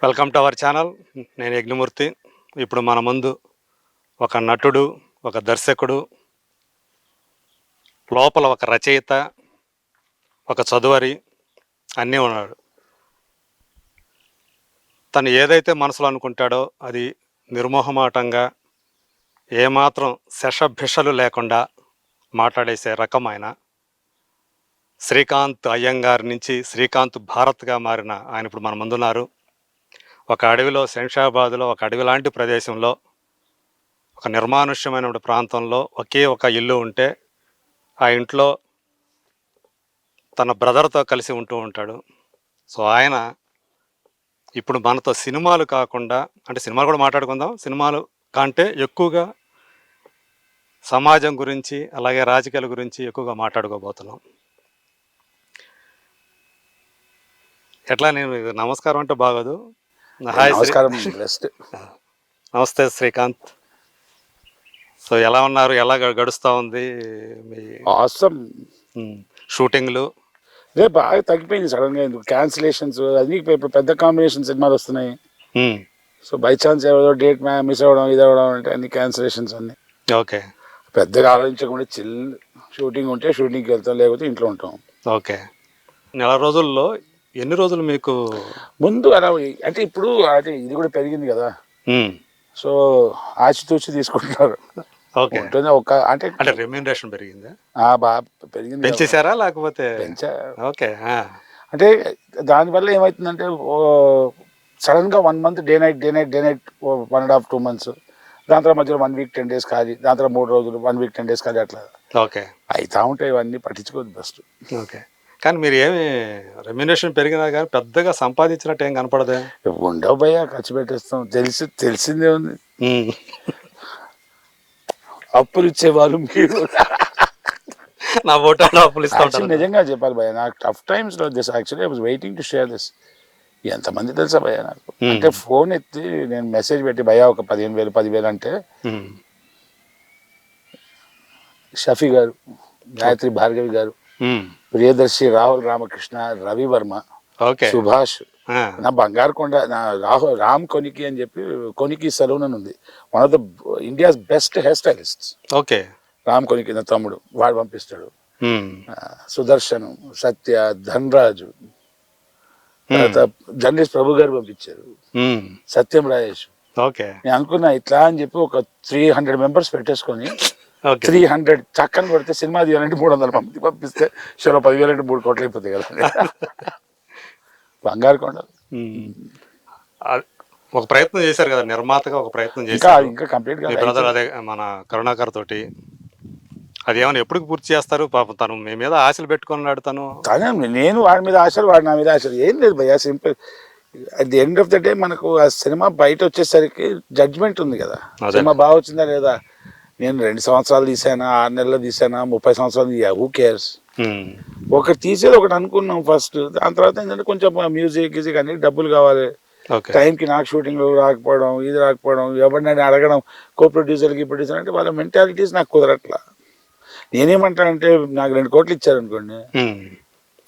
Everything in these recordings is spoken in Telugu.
Welcome to our channel. నేను యజ్ఞమూర్తి. ఇప్పుడు మన ముందు ఒక నటుడు, ఒక దర్శకుడు, లోపల ఒక రచయిత, ఒక చదువరి అన్నీ ఉన్నాడు. తను ఏదైతే మనసులో అనుకుంటాడో అది నిర్మోహమాటంగా ఏమాత్రం శషభిషలు లేకుండా మాట్లాడేసే రకం ఆయన. శ్రీకాంత్ అయ్యంగార్ నుంచి శ్రీకాంత్ భారత్గా మారిన ఆయన ఇప్పుడు మన ముందున్నారు. ఒక అడవిలో, శంషాబాద్లో ఒక అడవి లాంటి ప్రదేశంలో, ఒక నిర్మానుష్యమైన ప్రాంతంలో ఒకే ఒక ఇల్లు ఉంటే ఆ ఇంట్లో తన బ్రదర్తో కలిసి ఉంటూ ఉంటాడు. సో ఆయన ఇప్పుడు మనతో సినిమాలు కాకుండా, అంటే సినిమాలు కూడా మాట్లాడుకుందాం, సినిమాలు కంటే ఎక్కువగా సమాజం గురించి అలాగే రాజకీయాల గురించి ఎక్కువగా మాట్లాడుకోబోతున్నాం. ఎట్లా నేను నమస్కారం అంటే బాగోదు. హాయ్ నమస్కారం. నమస్తే శ్రీకాంత్. సో ఎలా ఉన్నారు? ఎలా గడుస్తూ ఉంది మీ ఆసమ్ షూటింగ్లు? రే బాగా తగ్గిపోయింది సడన్ గా, ఎందుకు క్యాన్సిలేషన్స్ అది. ఇప్పుడు పెద్ద కాంబినేషన్ సినిమాలు వస్తున్నాయి. సో బై ఛాన్స్ ఎవరో డేట్ మిస్ అవ్వడం, ఇది అవ్వడం అంటే అన్ని క్యాన్సిలేషన్స్ అన్ని. ఓకే, పెద్దగా ఆలోచించకుండా చిల్ షూటింగ్ ఉంటే షూటింగ్కి వెళ్తాం, లేకపోతే ఇంట్లో ఉంటాం. ఓకే. నెల రోజుల్లో ఎన్ని రోజులు మీకు ముందు అలా అంటే ఇప్పుడు అంటే ఇది కూడా పెరిగింది కదా, సో ఆచితూచి తీసుకుంటున్నారు. ఓకే, ఉంటుంది ఒక అంటే రెమ్యూనరేషన్ పెరిగిందా? బాగా పెరిగింది. పెంచేశారా లేకపోతే? పెంచా. ఓకే. అంటే దానివల్ల ఏమవుతుందంటే సడన్ గా 1 month డే నైట్ 1.5 2 months, దాని తర్వాత మధ్యలో 1 week 10 days ఖాళీ, దాని తర్వాత 3 రోజులు 1 week 10 days ఖాళీ, అట్లా ఓకే అవుతా ఉంటాయి. ఇవన్నీ పట్టించుకోవద్దు బెస్ట్. ఓకే, కానీ మీరు ఏమి రెమ్యూనరేషన్ పెరిగినా కానీ పెద్దగా సంపాదించినట్టు ఏం కనపడదే? ఉండవు భయ్యా, ఖర్చు పెట్టేస్తాం. తెలిసిందే ఉంది. అప్పులు ఇచ్చేవాళ్ళు మీరు. నా ఓటు అప్పులు ఇస్తా ఉంటారు. నిజంగా చెప్పాలి భయ్యా, నాకు టఫ్ టైమ్స్ లో this actually I was waiting to share this. ఎంతమంది తెలుసా భయ్యా నాకు, అంటే ఫోన్ ఎత్తి నేను మెసేజ్ పెట్టి భయ్యా ఒక 15,000 10,000 అంటే షఫీ గారు, గాయత్రి భార్గవి గారు, ప్రియదర్శి రాహుల్ రామకృష్ణ, రవి వర్మ, సుభాష్, నా బంగారు కొండ, నా రామ్ కొనికి అని చెప్పి కొనికి సలూన్ అని ఉంది, one of the India's best hair stylist. Okay, Ram Koniki నా తమ్ముడు, వాడు పంపిస్తాడు. సుదర్శన్, సత్య, ధనరాజు, తర్వాత జర్నలిస్ట్ ప్రభు గారు పంపించారు, సత్యం రాజేష్. ఓకే, నేను అనుకున్నా ఇట్లా అని చెప్పి ఒక 300 members పెట్టేసుకొని 300 చక్కని కొడితే సినిమా తీయాలంటే 300 మంది పంపిస్తే చలో 10,000 అంటే 3 కోట్లు అయిపోతాయి కదా. బంగారు కొండలు ఒక ప్రయత్నం చేశారు కదా, నిర్మాతగా ఒక ప్రయత్నం చేశారు ఇంకా కంప్లీట్ గా. బ్రదర్ అదే మన కరుణాకర్ తోటి, అది ఏమైనా ఎప్పుడు పూర్తి చేస్తారు? పాపం తను మీ మీద ఆశలు పెట్టుకున్నాడు. నేను వాడి మీద ఆశలు, వాడు నా మీద ఆశలు. ఏం లేదు భయ్యా, simple. At the end of the day మనకు ఆ సినిమా బయట వచ్చేసరికి జడ్జ్మెంట్ ఉంది కదా, సినిమా బాగా వచ్చిందా లేదా. నేను 2 సంవత్సరాలు తీసానా, 6 నెలలు తీసానా, 30 సంవత్సరాలు, హూ కేర్స్. ఒకటి తీసేది ఒకటి అనుకున్నాం ఫస్ట్, దాని తర్వాత ఏంటంటే కొంచెం మ్యూజిక్ అన్ని డబ్బులు కావాలి. టైంకి నాకు షూటింగ్ రాకపోవడం, ఇది రాకపోవడం, ఎవరినైనా అడగడం, కో ప్రొడ్యూసర్కి ప్రొడ్యూసర్ అంటే వాళ్ళ మెంటాలిటీస్ నాకు కుదరట్లా. నేనేమంటానంటే నాకు 2 కోట్లు ఇచ్చారనుకోండి,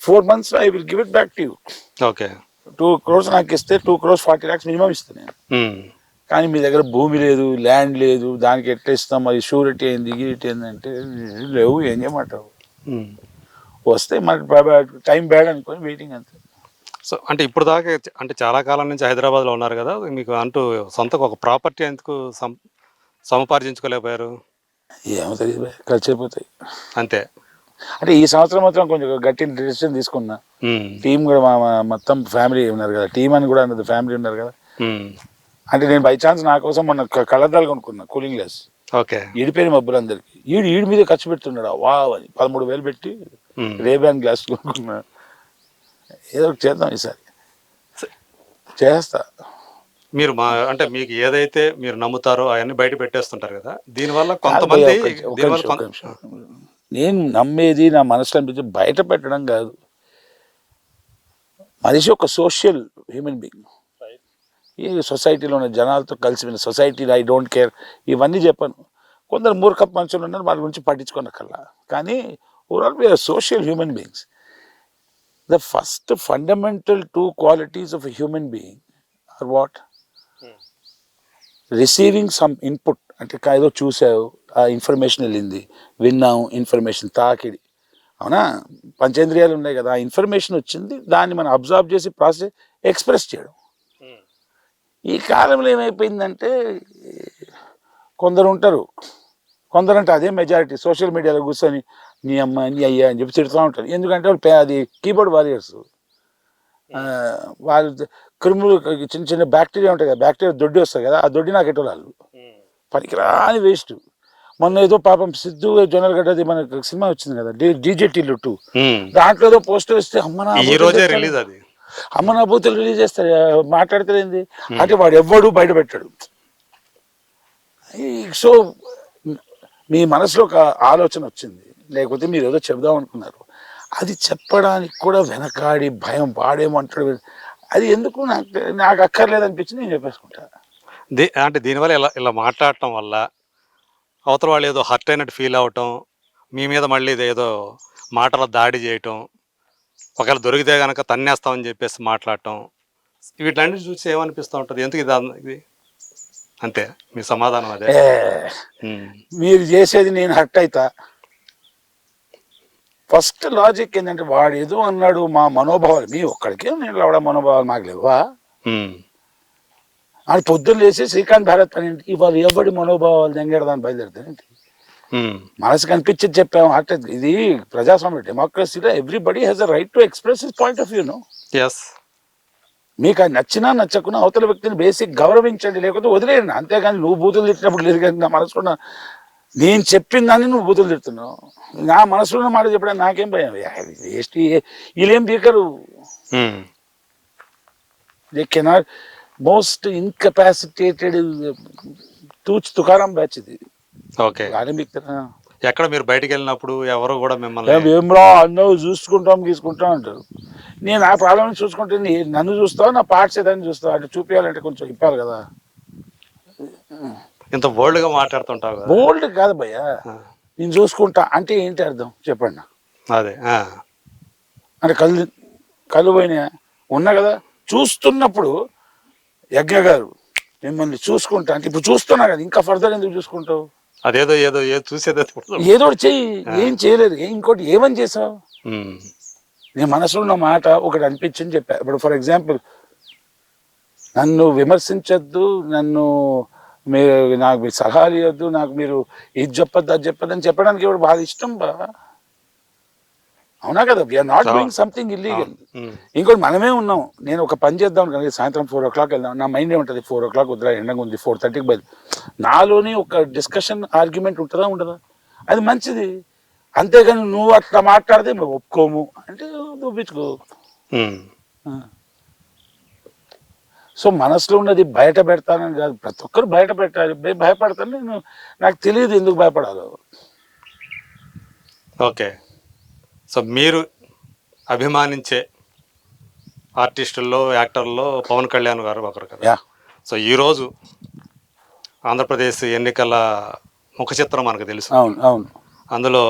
4 months I will give it back to you. Okay, 2 crores నాకు ఇస్తే 2 crores 40 lakhs మినిమం ఇస్తాను నేను. కానీ మీ దగ్గర భూమి లేదు, ల్యాండ్ లేదు, దానికి ఎట్లా ఇస్తాం, అది షూరిటీ అయింది, గిరిటీ అయింది అంటే లేవు, ఏం చేయమంటావు. వస్తే మనకి టైం బ్యాడ్ అనుకొని వెయిటింగ్ అంతే. సో అంటే ఇప్పుడు దాకా అంటే చాలా కాలం నుంచి హైదరాబాద్లో ఉన్నారు కదా, మీకు అంటూ సొంతకు ఒక ప్రాపర్టీ ఎందుకు సముపార్జించుకోలేకపోయారు? ఏమో తెలియదు, ఖర్చు అయిపోతాయి అంతే. అంటే ఈ సంవత్సరం మాత్రం కొంచెం గట్టి డిసిషన్ తీసుకున్నా. టీం కూడా మొత్తం ఫ్యామిలీ ఉన్నారు కదా, టీం అని కూడా అన్నది ఫ్యామిలీ ఉన్నారు కదా. అంటే నేను బై ఛాన్స్ నా కోసం మొన్న కళ్ళద్దాలు కొనుక్కున్నా, కూలింగ్ గ్లాస్. ఓకే, ఈడిపోయిన మబ్బులు అందరికి, ఈడి మీద ఖర్చు పెడుతున్నాడు. వావ్ అని 13,000 పెట్టి రేబ్యాన్ గ్లాస్ కొనుక్కున్నా. ఏదో ఒకటి చేద్దాం ఈసారి, చేస్తా. మీరు అంటే మీకు ఏదైతే మీరు నమ్ముతారో అవన్నీ బయట పెట్టేస్తుంటారు కదా, దీనివల్ల కొంతమంది నేను నమ్మేది నా మనసులో అనిపించి బయట పెట్టడం కాదు. మనిషి ఒక సోషల్ హ్యూమన్ బీయింగ్. ఈ సొసైటీలో ఉన్న జనాలతో కలిసి సొసైటీలో ఐ డోంట్ కేర్ ఇవన్నీ చెప్పాను. కొందరు మూర్ఖపు మనుషులు ఉన్నారు, వాళ్ళ గురించి పట్టించుకోనక్కర్లా. కానీ overall we are social human beings. The first fundamental 2 qualities of a human being are what receiving some input అంటే ఏదో చూసావు, ఆ ఇన్ఫర్మేషన్ వెళ్ళింది, విన్నాం, ఇన్ఫర్మేషన్ తాకిడి, అవునా, పంచేంద్రియాలు ఉన్నాయి కదా, ఆ ఇన్ఫర్మేషన్ వచ్చింది, దాన్ని మనం అబ్జర్వ్ చేసి ప్రాసెస్ ఎక్స్ప్రెస్ చేయడం. ఈ కాలంలో ఏమైపోయిందంటే కొందరు ఉంటారు, కొందరు అంటే అదే మెజారిటీ సోషల్ మీడియాలో కూర్చొని నీ అమ్మ నీ అయ్యా అని చెప్పి తిడుతూ ఉంటారు. ఎందుకంటే వాళ్ళు అది కీబోర్డ్ వారియర్స్, వాళ్ళు క్రిములు చిన్న చిన్న బ్యాక్టీరియా ఉంటాయి కదా, బ్యాక్టీరియా దొడ్డి వస్తాయి కదా, ఆ దొడ్డి నాకు ఎటు వాళ్ళు పనికిరాని వేస్ట్. మొన్న ఏదో పాపం సిద్ధు జొన్నలగడ్డది మనకు సినిమా వచ్చింది కదా డీజే టిల్లు 2, దాంట్లో ఏదో పోస్టర్ వస్తే ఈ రోజే రిలీజ్ అది, అమ్మ నా బూతులు రిలీజ్ చేస్తారు, మాట్లాడతారేంది అంటే వాడు ఎవ్వడు బయట పెట్టాడు. సో మీ మనసులో ఒక ఆలోచన వచ్చింది, లేకపోతే మీరు ఏదో చెబుదాం అనుకున్నారు, అది చెప్పడానికి కూడా వెనకాడి భయం, వాడేమంటాడు, అది ఎందుకు నాకు అక్కర్లేదు అనిపించింది, నేను చెప్పేసుకుంటా. అంటే దీనివల్ల ఇలా మాట్లాడటం వల్ల అవతల వాళ్ళు ఏదో హర్ట్ అయినట్టు ఫీల్ అవటం, మీ మీద మళ్ళీ ఏదో మాటల దాడి చేయటం, ఒకవేళ దొరికితే కనుక తన్నేస్తామని చెప్పేసి మాట్లాడటం, వీటిలన్నీ చూసి ఏమనిపిస్తూ ఉంటుంది, ఎందుకు ఇది అంతే మీ సమాధానం అదే? మీరు చేసేది నేను హర్ట్ అవుతా. ఫస్ట్ లాజిక్ ఏంటంటే వాడు ఏదో అన్నాడు, మా మనోభావాలు మీ ఒక్కడికే నేను అవడ మనోభావాలు మాకు లేవా? అని పొద్దున్న లేచి శ్రీకాంత్ భారత్ పని ఇవాళ ఎవడి మనోభావాలు దెంగేడదాన్ని బయలుదేరుతానండి. మనసు కనిపించేది చెప్పాము. అంటే ఇది ప్రజాస్వామ్య డెమోక్రసీలో everybody has a right to express his point of view. No, మీకు అది నచ్చినా నచ్చకున్నా అవతల వ్యక్తిని బేసిక్ గౌరవించండి, లేకపోతే వదిలేయండి. అంతేగాని నువ్వు బూతులు తిట్టినప్పుడు లేదు కానీ నా మనసుకున్న నేను చెప్పిన దాన్ని నువ్వు బూతులు తిడుతున్నావు. నా మనసులో మాట చెప్పడానికి నాకేం భయం? వేస్ట్, వీళ్ళేం బీకరు. దే కెనాట్ మోస్ట్ ఇన్కెపాసిటేటెడ్ తూచ్ తుకారం బ్యాచ్ ఇది. ఓకే, ఎక్కడ మీరు బయటకు వెళ్ళినప్పుడు ఎవరు కూడా మిమ్మల్ని ఏమ్రా అన్నో చూసుకుంటాం గీసుకుంటాం అంటారు. నేను ఆ ప్రాబ్లం చూసుకుంటే నన్ను చూస్తావు, నా పార్ట్స్ ఏదైనా చూస్తావు, అంటే చూపించాలంటే కొంచెం ఇప్పాలి కదా. ఇంత బోల్డ్ గా మాట్లాడుతుంటావు కదా. బోల్డ్ కాదు భయ్య, నేను చూసుకుంటా అంటే ఏంటి అర్థం చెప్పండి. అదే అంటే కళ్ళు పోయినా ఉన్నా కదా, చూస్తున్నప్పుడు యజ్ఞ గారు మిమ్మల్ని చూసుకుంటా అంటే ఇప్పుడు చూస్తున్నా కదా, ఇంకా ఫర్దర్ ఎందుకు చూసుకుంటావు? అదేదో ఏదో చూసేదో ఏదో చెయ్యి, ఏం చేయలేదు. ఇంకోటి ఏమని చేసావు? నీ మనసులో ఉన్న మాట ఒకటి అనిపించింది చెప్పా. ఇప్పుడు ఫర్ ఎగ్జాంపుల్ నన్ను విమర్శించొద్దు, నాకు మీరు సలహాలు ఇవ్వద్దు, నాకు మీరు ఇది చెప్పొద్దు అది చెప్పొద్దు అని చెప్పడానికి ఇప్పుడు బాగా ఇష్టం బా, అవునా కదా? We are not doing something illegal. ఇంకోటి మనమే ఉన్నాం. నేను ఒక పని చేద్దాం కానీ సాయంత్రం 4 o'clock వెళ్దాం, నా మైండ్ ఏముంటుంది, 4 o'clock వద్దురా ఎండగా ఉంది, 4:30కి బయలు, నాలోని ఒక డిస్కషన్ ఆర్గ్యుమెంట్ ఉంటుందా ఉండదా? అది మంచిది. అంతేగాని నువ్వు అట్లా మాట్లాడితే మేము ఒప్పుకోము అంటే చూపించుకో. సో మనసులో ఉన్నది బయట పెడతానని కాదు, ప్రతి ఒక్కరు బయట పెట్టాలి. భయపడతాను నేను, నాకు తెలియదు ఎందుకు భయపడాలో. ఓకే, సో మీరు అభిమానించే ఆర్టిస్టుల్లో యాక్టర్లో పవన్ కళ్యాణ్ గారు ఒకరు కదా. సో ఈరోజు ఆంధ్రప్రదేశ్ ఎన్నికల ముఖ చిత్రం మనకు తెలుసు. అవును అవును, అందులో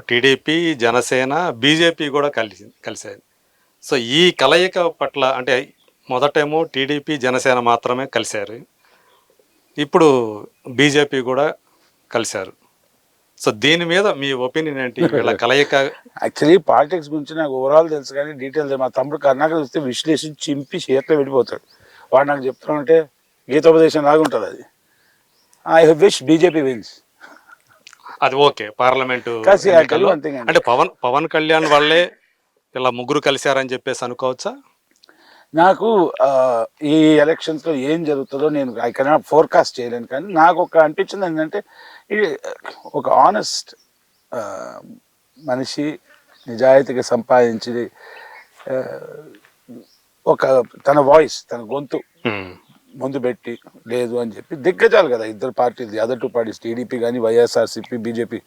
టీడీపీ, జనసేన, బీజేపీ కూడా కలిసాయి. సో ఈ కలయిక పట్ల అంటే మొదటేమో టీడీపీ, జనసేన మాత్రమే కలిశారు, ఇప్పుడు బీజేపీ కూడా కలిశారు. సో దీని మీద మీ ఒపీనియన్ ఏంటి? వీళ్ళ కలయిక యాక్చువల్లీ పాలిటిక్స్ గురించి నాకు ఓవరాల్ తెలుసు కానీ డీటెయిల్స్ మా తమ్ముడు కర్ణాటక వస్తే విశ్లేషించి చింపి చేతిలో వెళ్ళిపోతాడు. వాడు నాకు చెప్తానంటే గీతోపదేశం లాగా ఉంటుంది అది. I wish BJP wins. అది ఓకే, పార్లమెంటు అంటే పవన్ కళ్యాణ్ వాళ్ళే ఇలా ముగ్గురు కలిశారని చెప్పేసి అనుకోవచ్చా? నాకు ఈ ఎలక్షన్స్లో ఏం జరుగుతుందో నేను ఐ కెనాట్ ఫోర్కాస్ట్ చేయలేను, కానీ నాకు ఒక అనిపించింది ఏంటంటే ఇది ఒక ఆనెస్ట్ మనిషి నిజాయితీగా సంపాదించి ఒక తన వాయిస్, తన గొంతు ముందు పెట్టి లేదు అని చెప్పి దిగ్గజాలు కదా ఇద్దరు పార్టీలు, అదర్ 2 parties టీడీపీ కానీ YSRCP, BJP,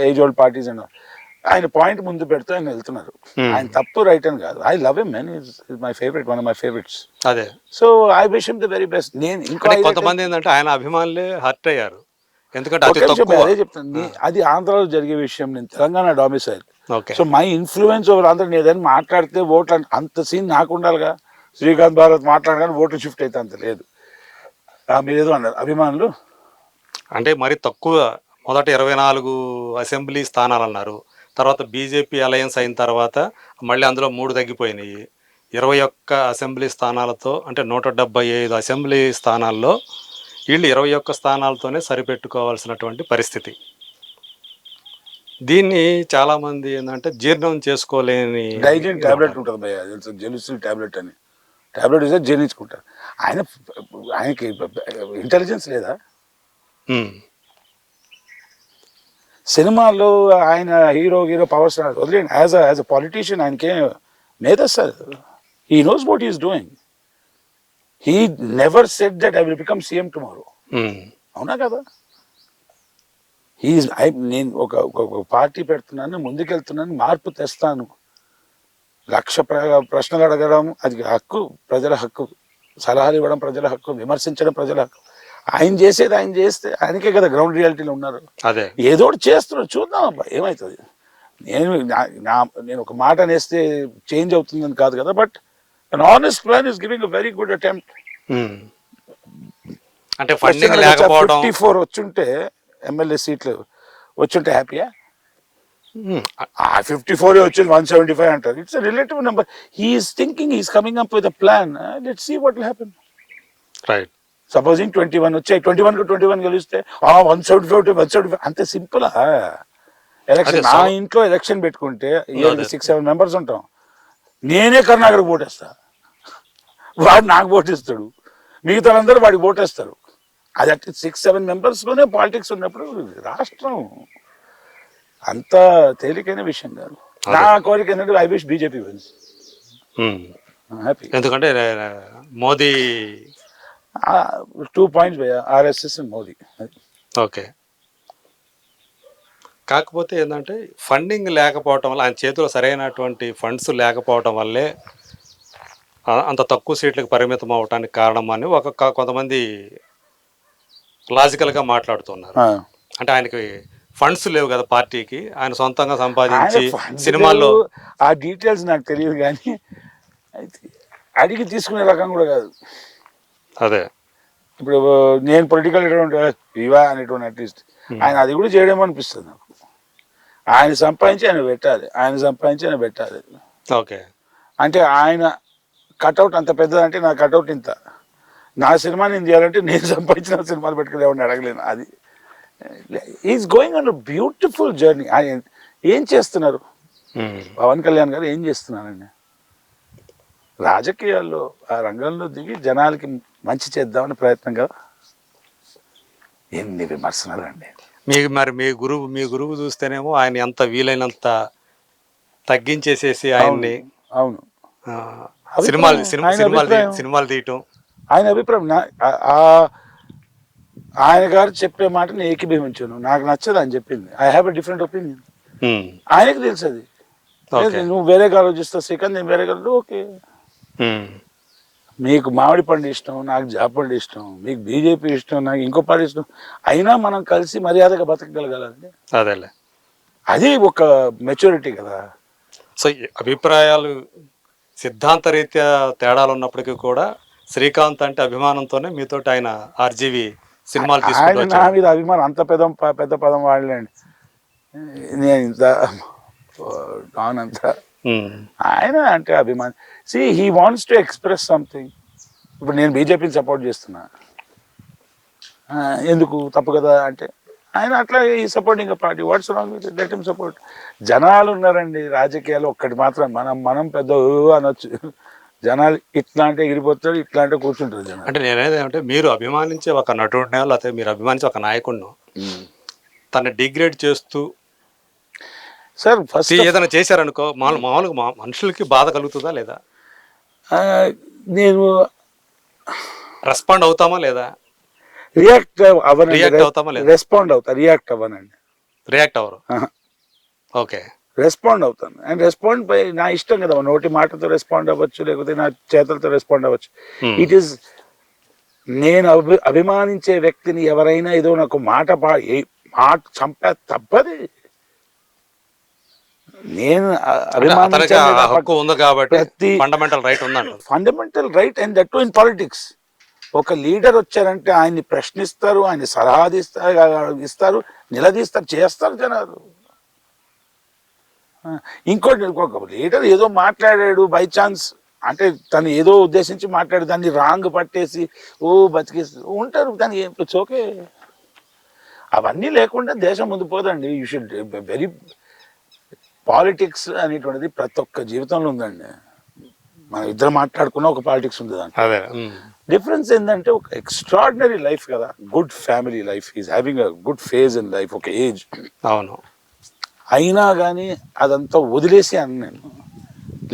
age old parties and ఆయన పాయింట్ ముందు పెడుతూ ఆయన వెళ్తున్నారు. ఆయన తప్పు రైట్ అని కాదు. I love him man, is my favourite, one of my favourites. అదే, so I wish him the very best. నేను ఇంకా కొంతమంది ఏంటంటే ఆయన అభిమానులే హర్ట్ అయ్యారు, ఎందుకంటే అదే చెప్తాను, అది ఆంధ్రాలో జరిగే విషయం. నేను Telangana domicile, so my influence over Andhra. నేను ఏదైనా మాట్లాడితే ఓట్లు అంత సీన్ నాకు ఉండాలిగా. శ్రీకాంత్ భారత్ మాట్లాడగానే ఓట్లు షిఫ్ట్ అయితే అంత లేదు. మీరేదో అన్నారు అభిమానులు అంటే మరి తక్కువ మొదట 24 అసెంబ్లీ స్థానాలు అన్నారు. తర్వాత బీజేపీ అలయన్స్ అయిన తర్వాత మళ్ళీ అందులో 3 తగ్గిపోయినాయి. 21 అసెంబ్లీ స్థానాలతో అంటే 175 అసెంబ్లీ స్థానాల్లో వీళ్ళు 21 స్థానాలతోనే సరిపెట్టుకోవాల్సినటువంటి పరిస్థితి. దీన్ని చాలామంది ఏంటంటే జీర్ణం చేసుకోలేని డైజెన్ టాబ్లెట్ ఉంటుంది భయ్య, జెలుసిన్ టాబ్లెట్ అని. టాబ్లెట్ ఇస్తే జీర్ణించుకుంటారు. ఆయనకి ఇంటెలిజెన్స్ లేదా? సినిమాల్లో ఆయన హీరో పవర్ స్టార్ వదిలేండి. యాజ్ అ పాలిటీషియన్ ఆయనకే మేధస్సారు. He knows what is doing. He never said that I will become CM tomorrow. అవునా కదా? నేను ఒక పార్టీ పెడుతున్నాను, ముందుకెళ్తున్నాను, మార్పు తెస్తాను, 1,00,000 ప్రశ్నలు అడగడం అది హక్కు, ప్రజల హక్కు, సలహాలు ఇవ్వడం ప్రజల హక్కు, విమర్శించడం ప్రజల హక్కు. ఆయన చేసేది ఆయన చేస్తే ఆయనకే కదా గ్రౌండ్ రియాలిటీలో ఉన్నారు. అదే ఏదో ఒకటి చేస్తున్నారు, చూద్దాం అబ్బా ఏమవుతుంది. నేను ఒక మాట అనేస్తే చేంజ్ అవుతుందని కాదు కదా, but an honest plan is giving a very good attempt. అంటే ఫండింగ్ లేకపోవడం 54 వచ్చుంటే ఎమ్మెల్యే సీట్లు వచ్చుంటే హ్యాపీయా? 54 వచ్చింది 175 అంటారు. It's relative number. He's thinking, he's coming up with a plan. Let's see what will happen. Right. Supposing 21 వచ్చాయి, 21 గెలిస్తే 175 అంతే సింపుల్. ఎలక్షన్ నా ఇంట్లో ఎలక్షన్ పెట్టుకుంటే 6-7 మెంబర్స్ ఉంటాం. నేనే కర్ణాకర్కి ఓటేస్తా, వాడు నాకు ఓటేస్తాడు, మిగతా అందరూ వాడికి ఓటేస్తారు. అది అట్లా 6-7 మెంబర్స్లోనే పాలిటిక్స్ ఉన్నప్పుడు రాష్ట్రం అంత తేలికైన విషయం కాదు. నా కోరిక ఏంటంటే I wish BJP wins. Happy. ఎందుకంటే Modi 2 points RSS Modi. Okay. కాకపోతే ఏంటంటే ఫండింగ్ లేకపోవటం వల్ల, ఆయన చేతిలో సరైనటువంటి ఫండ్స్ లేకపోవటం వల్లే అంత తక్కువ సీట్లకు పరిమితం అవటానికి కారణం అని కొంతమంది లాజికల్గా మాట్లాడుతున్నారు. అంటే ఆయనకి ఫండ్స్ లేవు కదా పార్టీకి, ఆయన సొంతంగా సంపాదించి సినిమాల్లో ఆ డీటెయిల్స్ నాకు తెలియదు, కానీ అడిగి తీసుకునే రకం కూడా కాదు. అదే ఇప్పుడు నేను పొలిటికల్ ఇవా అనేటువంటి అట్లీస్ట్ ఆయన అది కూడా చేయడం అనిపిస్తుంది నాకు. ఆయన సంపాదించి ఆయన పెట్టాలి. ఓకే. అంటే ఆయన కట్అవుట్ అంత పెద్దదంటే నా కట్అవుట్ ఇంత, నా సినిమా నేను చేయాలంటే నేను సంపాదించిన సినిమాలు పెట్టుకుని ఎవరిని అడగలేను. అది is going on beautiful journey. ఆయన ఏం చేస్తున్నారు, పవన్ కళ్యాణ్ గారు ఏం చేస్తున్నారండి? రాజకీయాల్లో ఆ రంగంలో దిగి జనాలకి మంచి చేద్దామని ప్రయత్నం కదా. ఎన్ని విమర్శనాలు అండి. మీ గురువు చూస్తేనేమో ఆయన ఎంత వీలైనంత తగ్గించేసేసి ఆయన్ని అవును సినిమాలు తీయటం ఆయన అభిప్రాయం. ఆయన గారు చెప్పే మాటని ఏకీభవించాను, నాకు నచ్చదు అని చెప్పింది. I have a different opinion. ఆయనకి తెలుసు అది. నువ్వు వేరేగా ఆలోచిస్తావు శ్రీకాంత్, నేను వేరేగా. ఓకే, మీకు మామిడి పండు ఇష్టం, నాకు జాపండు ఇష్టం, మీకు బీజేపీ ఇష్టం, నాకు ఇంకో పార్టీ ఇష్టం, అయినా మనం కలిసి మర్యాదగా బతకగలగాలండి. అదేలే, అది ఒక మెచ్యూరిటీ కదా. సో అభిప్రాయాలు సిద్ధాంత రీత్యా తేడాలు ఉన్నప్పటికీ కూడా శ్రీకాంత్ అంటే అభిమానంతోనే మీతోటి ఆయన ఆర్జీవి సినిమాలు తీసుకుంటూ నా మీద అభిమానం అంత పెద్ద పదం వాడలేండి. నేను ఇంత అంతా ఆయన అంటే అభిమానం. See he wants to express something. ఇప్పుడు నేను బీజేపీని సపోర్ట్ చేస్తున్నా, ఎందుకు తప్పు కదా అంటే ఆయన అట్లా ఈ supporting party, what's wrong with let him support. జనాలు ఉన్నారండి రాజకీయాలు. ఒక్కటి మాత్రం మనం పెద్ద అనొచ్చు, జనాలు ఇట్లా అంటే ఎగిరిపోతాడు, ఇట్లా అంటే కూర్చుంటారు జనాలు. అంటే నేనేది ఏమంటే మీరు అభిమానించే ఒక నటుడినో లేకపోతే మీరు అభిమానించే ఒక నాయకుడినో తను డిగ్రేడ్ చేస్తూ సార్ ఫస్ట్ ఏదైనా చేశారనుకో మామూలుగా మనుషులకి బాధ కలుగుతుందా లేదా? నేను రెస్పాండ్ అవుతామా లేదా? రియాక్ట్ అవ్వనండి. రియాక్ట్ అవుతామా లేదా? రెస్పాండ్ అవుతా, రియాక్ట్ అవ్వనండి. రియాక్ట్ అవ్వరు. ఓకే. రెస్పాండ్ అవుతాను. అండ్ రెస్పాండ్ బై నా ఇష్టం కదా, నోటి మాటతో రెస్పాండ్ అవ్వచ్చు, లేకపోతే నా చేతులతో రెస్పాండ్ అవ్వచ్చు. ఇట్ ఈస్ నేను అభిమానించే వ్యక్తిని ఎవరైనా ఏదో నాకు మాట చంపే తప్పది. నేను అతనికి ఆ అభిమానించాను హక్కు ఉంది కాబట్టి ప్రతి ఫండమెంటల్ రైట్ ఉందంట. Fundamental right and that to in politics. ఒక లీడర్ వచ్చారంటే ఆయన్ని ప్రశ్నిస్తారు, ఆయన సలహా ఇస్తారు, నిలదీస్తారు, చేస్తారు జనాలు. ఇంకోటి ఒక లీడర్ ఏదో మాట్లాడాడు బై ఛాన్స్ అంటే తను ఏదో ఉద్దేశించి మాట్లాడి దాన్ని రాంగ్ పట్టేసి బతికేసి ఉంటారు, దానికి ఇట్స్ ఓకే. అవన్నీ లేకుండా దేశం ముందు పోదండి. యూ షుడ్ వెరీ పాలిటిక్స్ అనేటువంటిది ప్రతి ఒక్క జీవితంలో ఉందండి. మనం ఇద్దరు మాట్లాడుకున్న ఒక పాలిటిక్స్ ఉంది దాంట్లో. అదే డిఫరెన్స్ ఏంటంటే ఒక ఎక్స్ట్రాడినరీ లైఫ్ కదా, good family life, is having a good phase in life, ఒక ఏజ్. అవును. అయినా కానీ అదంతా వదిలేసి అన్న నేను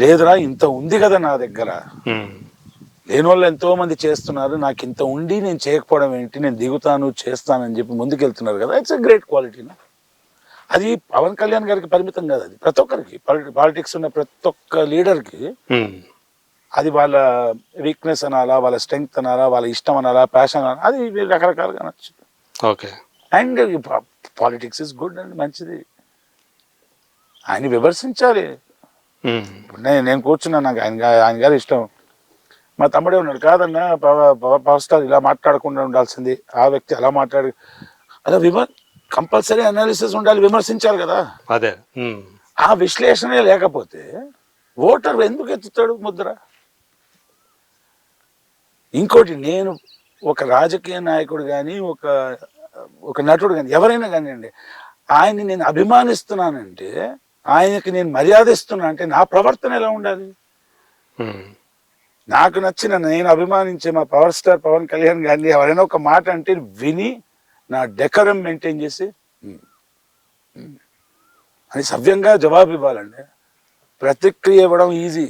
లేదురా ఇంత ఉంది కదా నా దగ్గర, లేని వాళ్ళు ఎంతో మంది చేస్తున్నారు, నాకు ఇంత ఉండి నేను చేయకపోవడం ఏంటి, నేను దిగుతాను చేస్తానని చెప్పి ముందుకెళ్తున్నారు కదా, ఇట్స్ ఎ గ్రేట్ క్వాలిటీ. అది పవన్ కళ్యాణ్ గారికి పరిమితం కాదు, అది ప్రతి ఒక్కరికి, పాలిటిక్స్ ఉన్న ప్రతి ఒక్క లీడర్కి అది వాళ్ళ వీక్నెస్ అనాలా, వాళ్ళ స్ట్రెంగ్త్ అనాలా, వాళ్ళ ఇష్టం అనాలా, ప్యాషన్ అనాలా, అది రకరకాలుగా అనొచ్చు. Okay. And politics is good and మంచిది, ఆయన విమర్శించాలి. నేను కూర్చున్నాను, నాకు ఆయన గారు ఇష్టం. మా తమ్ముడే ఉన్నాడు, కాదన్నా పవర్ స్టార్ ఇలా మాట్లాడకుండా ఉండాల్సింది, ఆ వ్యక్తి అలా అలా కంపల్సరీ అనాలిసిస్ ఉండాలి, విమర్శించాలి కదా. అదే ఆ విశ్లేషణే లేకపోతే ఓటర్ ఎందుకు ఎత్తుతాడు ముద్ర? ఇంకోటి, నేను ఒక రాజకీయ నాయకుడు కానీ ఒక నటుడు కానీ ఎవరైనా కానివ్వండి, ఆయన్ని నేను అభిమానిస్తున్నానంటే, ఆయనకి నేను మర్యాద ఇస్తున్నా అంటే నా ప్రవర్తన ఎలా ఉండాలి? నాకు నచ్చిన, నేను అభిమానించే మా పవర్ స్టార్ పవన్ కళ్యాణ్ గారిని ఎవరైనా ఒక మాట అంటే విని నా డెకరం మెయింటైన్ చేసి అని సవ్యంగా జవాబు ఇవ్వాలండి. ప్రతిక్రియ ఇవ్వడం ఈజీ,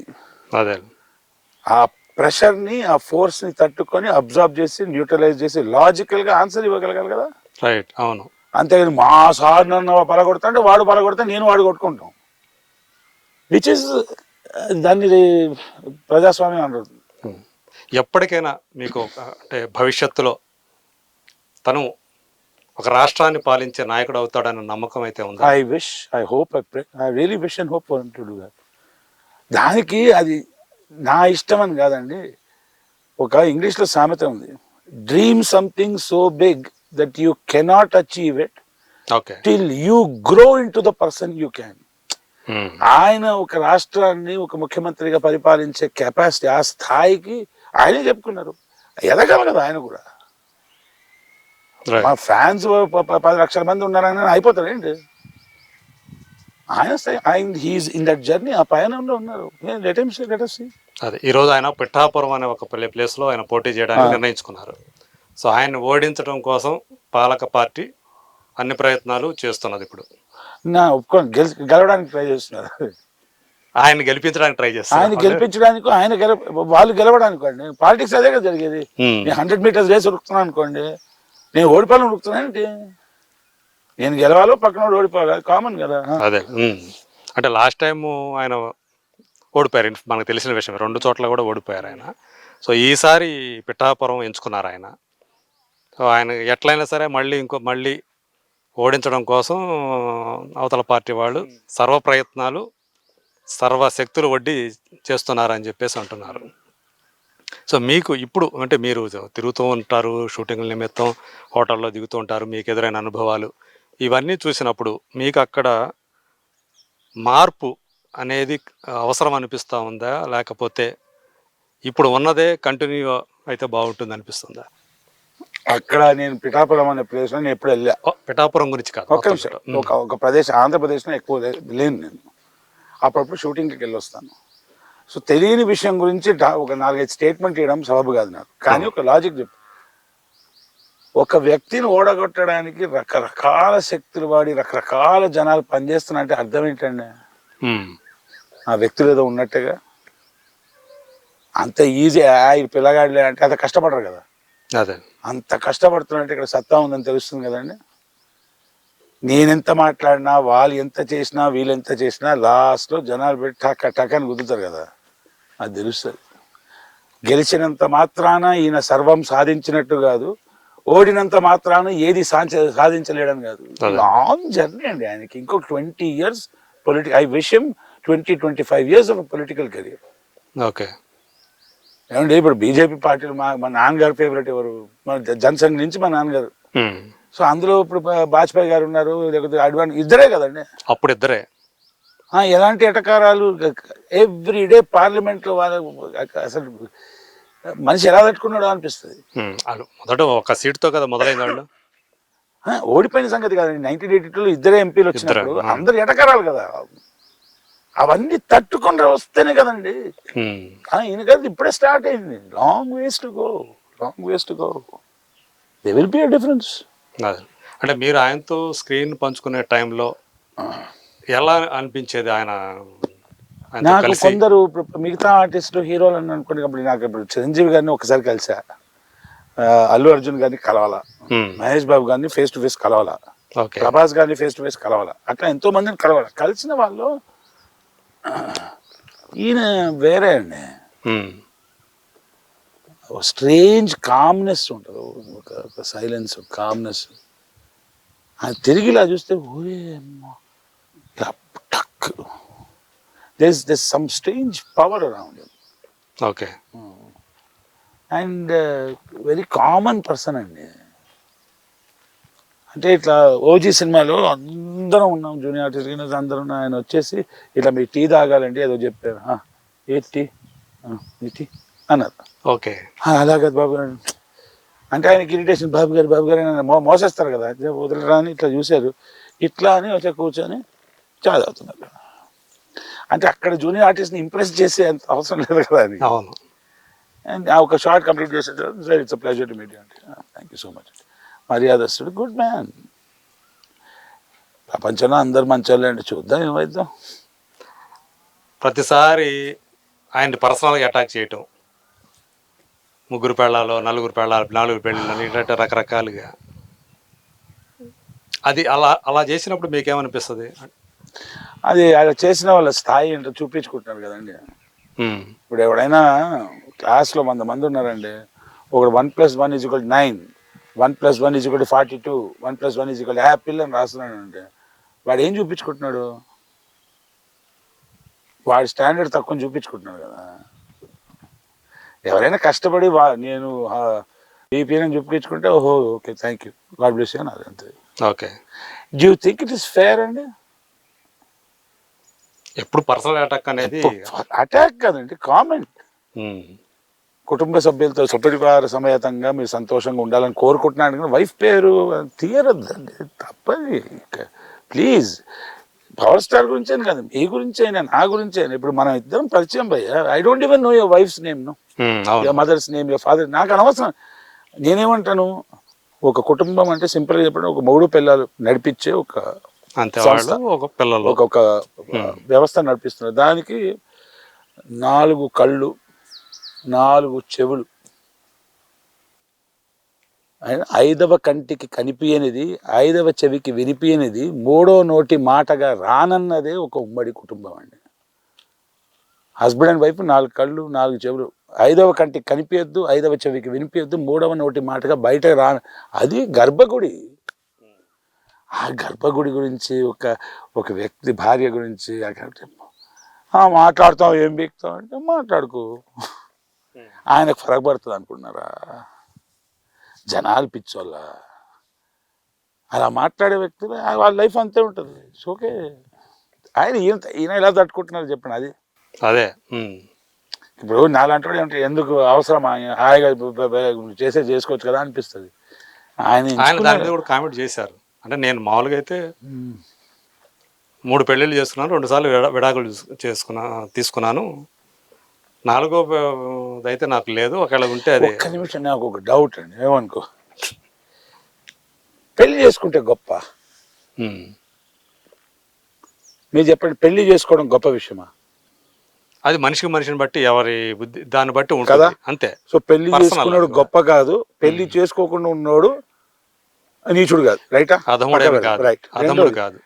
ఆ ప్రెషర్ని, ఆ ఫోర్స్ని తట్టుకొని అబ్జర్వ్ చేసి న్యూట్రలైజ్ చేసి లాజికల్గా ఆన్సర్ ఇవ్వగలగాలి కదా. రైట్, అవును. అంతేగాని మా సార్ నన్ను పలగొడతా అంటే వాడు పలగొడతా నేను వాడు కొట్టుకుంటాం, విచ్ ఇస్ దాన్ని ప్రజాస్వామ్యం అంటారు. ఎప్పటికైనా మీకు అంటే భవిష్యత్తులో తను ఒక రాష్ట్రాన్ని పాలించే నాయకుడు అవుతాడన్న నమ్మకం అయితే ఉంది. I wish, I hope, I really wish and hope for to do that. దానికి అది నా ఇష్టం అని కాదండి, ఒక ఇంగ్లీష్లో సామెత ఉంది, dream something so big that you cannot achieve it till you grow in to the person you can. ఆయన ఒక రాష్ట్రాన్ని ఒక ముఖ్యమంత్రిగా పరిపాలించే కెపాసిటీ, ఆ స్థాయికి ఆయనే చెప్పుకున్నారు, ఎదగల కదా ఆయన కూడా. మా ఫ్యాన్స్ 10 లక్షల మంది ఉన్నారని అయిపోతారు ఏంటి? ఆయన హీఈస్ ఇన్ దట్ జర్నీ, ఆ పయనంలో ఉన్నారు. అదే ఈ రోజు ఆయన పిఠాపురం అనే ఒక ప్లేస్ లో ఆయన పోటీ చేయడానికి నిర్ణయించుకున్నారు. సో ఆయన్ని ఓడించడం కోసం పాలక పార్టీ అన్ని ప్రయత్నాలు చేస్తున్నది. ఇప్పుడు గెలవడానికి ట్రై చేస్తున్నారు, ఆయన గెలిపించడానికి ట్రై చేస్తారు. ఆయన గెలిపించడానికి, వాళ్ళు గెలవడానికి అండి. పాలిటిక్స్ అదే కదా జరిగేది. నేను 100 మీటర్స్ రేస్ ఉరుకుతున్నాను అనుకోండి, నేను ఓడిపోవాలని ఉరుకుతున్నానంటే నేను గెలవాలో పక్కన ఓడిపోవాలి, కామన్ కదా. అదే అంటే లాస్ట్ టైం ఆయన ఓడిపోయారు, మనకు తెలిసిన విషయం, 2 చోట్ల కూడా ఓడిపోయారు ఆయన. సో ఈసారి పిఠాపురం ఎంచుకున్నారు ఆయన. సో ఆయన ఎట్లయినా సరే మళ్ళీ ఓడించడం కోసం అవతల పార్టీ వాళ్ళు సర్వ ప్రయత్నాలు, సర్వశక్తులు వడ్డీ చేస్తున్నారని చెప్పేసి అంటున్నారు. సో మీకు ఇప్పుడు అంటే మీరు తిరుగుతూ ఉంటారు, షూటింగ్ల నిమిత్తం హోటల్లో దిగుతూ ఉంటారు, మీకు ఎదురైన అనుభవాలు ఇవన్నీ చూసినప్పుడు మీకు అక్కడ మార్పు అనేది అవసరం అనిపిస్తూ ఉందా, లేకపోతే ఇప్పుడు ఉన్నదే కంటిన్యూ అయితే బాగుంటుంది అనిపిస్తుందా? అక్కడ నేను పిఠాపురం అనే ప్లేస్లో నేను ఎప్పుడు వెళ్ళా. పిఠాపురం గురించి కాదు, ఒక ప్రదేశం ఆంధ్రప్రదేశ్లో ఎక్కువ లేను నేను, అప్పుడప్పుడు షూటింగ్కి వెళ్ళి వస్తాను. సో తెలియని విషయం గురించి ఒక 4-5 స్టేట్మెంట్ ఇవ్వడం సబబు కాదు నాకు, కానీ ఒక లాజిక్ చెప్పు. ఒక వ్యక్తిని ఓడగొట్టడానికి రకరకాల శక్తులు వాడి రకరకాల జనాలు పనిచేస్తున్నారంటే అర్థం ఏంటండి? ఆ వ్యక్తులు ఏదో ఉన్నట్టుగా అంత ఈజీ పిల్లగాడిలే అంటే అంత కష్టపడరు కదా. అదే అంత కష్టపడుతున్నట్టు ఇక్కడ సత్తా ఉందని తెలుస్తుంది కదండి. నేనెంత మాట్లాడినా, వాళ్ళు ఎంత చేసినా, వీళ్ళు ఎంత చేసినా లాస్ట్లో జనాలు పెట్టి టక్కని కుదురుతారు కదా, అది తెలుస్తుంది. గెలిచినంత మాత్రాన ఈయన సర్వం సాధించినట్టు కాదు, ఓడినంత మాత్రాన ఏది సాధించలేడని కాదు. లాంగ్ జర్నీ అండి ఆయనకి. ఇంకొక 20 years I wish him 20-25 years of a political career. Okay. ఏమంటే ఇప్పుడు బీజేపీ పార్టీలు మా నాన్నగారు ఫేవరెట్ ఎవరు, మన జనసంఘ్ నుంచి మా నాన్నగారు. సో అందులో ఇప్పుడు వాజ్పేయి గారు ఉన్నారు, లేకపోతే అడ్వాణి, ఇద్దరే కదండి అప్పుడు ఇద్దరే. ఎలాంటి ఎటకారాలు ఎవ్రీడే పార్లమెంట్లో వాళ్ళ అసలు మనిషి ఎలా తట్టుకున్నాడో అనిపిస్తుంది. మొదట ఒక సీట్తో కదా మొదలైంది వాళ్ళు. ఓడిపోయిన సంగతి కాదండి, 1982లో ఇద్దరే ఎంపీలు వచ్చినప్పుడు అందరు ఎటకారాలు కదా, అవన్నీ తట్టుకుంటూ వస్తేనే కదండి. ఈయన కదా ఇప్పుడే స్టార్ట్ అయింది. Long ways to go. They will be a difference. అంటే మీరు ఆయనతో స్క్రీన్ పంచుకునే టైంలో ఎలా అనిపించేది ఆయన? నాకు కొందరు మిగతా ఆర్టిస్టులు హీరోలు అని అనుకునేటప్పుడు నాకు ఇప్పుడు చిరంజీవి గారిని ఒకసారి కలిసా, అల్లు అర్జున్ గారిని కలవాలా, మహేష్ బాబు గారిని ఫేస్ టు ఫేస్ కలవాలా, ప్రభాస్ గారిని ఫేస్ టు ఫేస్ కలవాలా, అట్లా ఎంతో మందిని కలవాలా. కలిసిన వాళ్ళు ఈయన వేరే అండి, స్ట్రేంజ్ కామ్నెస్ ఉంటుంది, ఒక సైలెన్స్, కామ్నెస్. అది తిరిగి ఇలా చూస్తే there's some strange power around him. Okay. And very common person అండి. అంటే ఇట్లా ఓజీ సినిమాలో అందరం ఉన్నాం, జూనియర్ ఆర్టిస్ట్ అందరం, ఆయన వచ్చేసి ఇట్లా మీ టీ తాగాలండి ఏదో చెప్పారు, ఏ టీ అన్నారు. ఓకే. అలాగే బాబు గారు అంటే ఆయనకి ఇరిటేషన్, బాబు గారు మోసేస్తారు కదా, వదలరా అని ఇట్లా చూశారు, ఇట్లా అని వచ్చి కూర్చొని చా తాగుతున్నారు. అంటే అక్కడ జూనియర్ ఆర్టిస్ట్ని ఇంప్రెస్ చేసే అంత అవసరం లేదు కదా అని. అవును. అండ్ ఒక షార్ట్ కంప్లీట్ చేసేది, sir it's a pleasure to meet you అంటే, థ్యాంక్ యూ సో మచ్, మర్యాదస్తుడు, గుడ్ మ్యాన్. ప్రపంచంలో అందరు మంచోళ్ళే అంటే చూద్దాం ఏమైద్దాం. ప్రతిసారి ఆయన్ని పర్సనల్గా అటాక్ చేయటం, 3 పెళ్ళాలు 4 పెళ్ళాలు 4 పెళ్ళిళ్ళని ఇట్లా రకరకాలుగా, అది అలా చేసినప్పుడు మీకేమనిపిస్తుంది? అది అలా చేసిన వాళ్ళ స్థాయి ఏంటో చూపించుకుంటున్నారు కదండి. ఇప్పుడు ఎవడైనా క్లాస్లో 100 మంది ఉన్నారండి, ఒకడు 1+1 = 9, 1+1 = 42, 1+1 = యాపిల్ అని రాస్తున్నాడు అంటే వాడు ఏం చూపించుకుంటున్నాడు? వాడి స్టాండర్డ్ తక్కువ చూపించుకుంటున్నాడు కదా. ఎవరైనా కష్టపడి నేను బీపీ అని చూపించుకుంటే ఓహో okay thank you, God bless you అని అది అంతే. Okay. Do you think it is fair అండి? ఎప్పుడు పర్సనల్ అటాక్ అనేది అటాక్ కాదండి, కామెంట్. కుటుంబ సభ్యులతో సపరివార సమేతంగా మీరు సంతోషంగా ఉండాలని కోరుకుంటున్నాను కానీ వైఫ్ పేరు తీయరద్దండి, తప్పది. ప్లీజ్, పవర్ స్టార్ గురించి అని కాదు, మీ గురించి అయినా నా గురించి అయినా. ఇప్పుడు మనం ఇద్దరం పరిచయం భయ్యా, I don't even know your wife's name, know your mother's name, your father, నాకు అనవసరం. నేనేమంటాను, ఒక కుటుంబం అంటే సింపుల్గా చెప్పండి, ఒక 3 పిల్లలు నడిపించే ఒక ఒక వ్యవస్థ నడిపిస్తున్నారు. దానికి 4 కళ్ళు 4 చెవులు, 5వ కంటికి కనిపించనిది, 5వ చెవికి వినిపించనిది, 3వ నోటి మాటగా రానన్నదే ఒక ఉమ్మడి కుటుంబం అండి. హస్బెండ్ అండ్ వైఫ్, 4 కళ్ళు 4 చెవులు, 5వ కంటికి కనిపించద్దు, 5వ చెవికి వినిపించద్దు, 3వ నోటి మాటగా బయట అది గర్భగుడి. ఆ గర్భగుడి గురించి ఒక వ్యక్తి భార్య గురించి మాట్లాడుతాం, ఏం బీక్తాం అంటే మాట్లాడుకో, ఆయనకు ఫరక్ పడుతుంది అనుకున్నారా? జనాలు పిచ్చోళ్ళ అలా మాట్లాడే వ్యక్తులు వాళ్ళ లైఫ్ అంతే ఉంటుంది. ఓకే, ఈయన ఎలా తట్టుకుంటున్నారు చెప్పండి. అది అదే ఇప్పుడు నాలాంటి వాడు ఏమంటే ఎందుకు అవసరం, హాయిగా చేసుకోవచ్చు కదా అనిపిస్తుంది. ఆయన కూడా కామెంట్ చేశారు. అంటే నేను మామూలుగా అయితే 3 పెళ్ళిళ్ళు చేసుకున్నాను, 2 సార్లు విడాకులు తీసుకున్నాను, 4వ అయితే నాకు లేదు, ఒకవేళ ఉంటే అది. ఒక్క నిమిషం, నాకు ఒక డౌట్ అండి, ఏమనుకో, పెళ్లి చేసుకుంటే గొప్ప, మీరు చెప్పండి, పెళ్లి చేసుకోవడం గొప్ప విషయమా? అది మనిషిని బట్టి, ఎవరి బుద్ధి దాన్ని బట్టి ఉంటుంది కదా, అంతే. సో పెళ్లి చేసుకున్నాడు గొప్ప కాదు, పెళ్లి చేసుకోకుండా ఉన్నాడు నీచుడు కాదు, రైటా? అధముడు కాదు.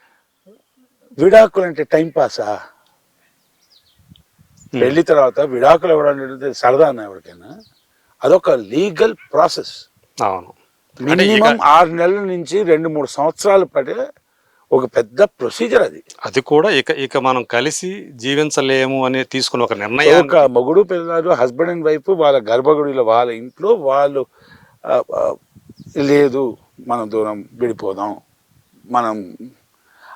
విడాకులు అంటే టైం పాసా? పెళ్లి తర్వాత విడాకులు ఇవ్వడం సరదా అన్న ఎవరికైనా? అదొక లీగల్ ప్రాసెస్. అవును. మినిమం 6 నెలల నుంచి 2-3 సంవత్సరాలు పడే ఒక పెద్ద ప్రొసీజర్ అది. అది కూడా ఇక మనం కలిసి జీవించలేము అని తీసుకున్న ఒక నిర్ణయాన్ని ఒక మొగుడు పిల్లలు హస్బెండ్ అండ్ వైఫ్ వాళ్ళ గర్భగుడిలో వాళ్ళ ఇంట్లో వాళ్ళు ఆ, ఆ, లేదు మనం దూరం విడిపోదాం మనం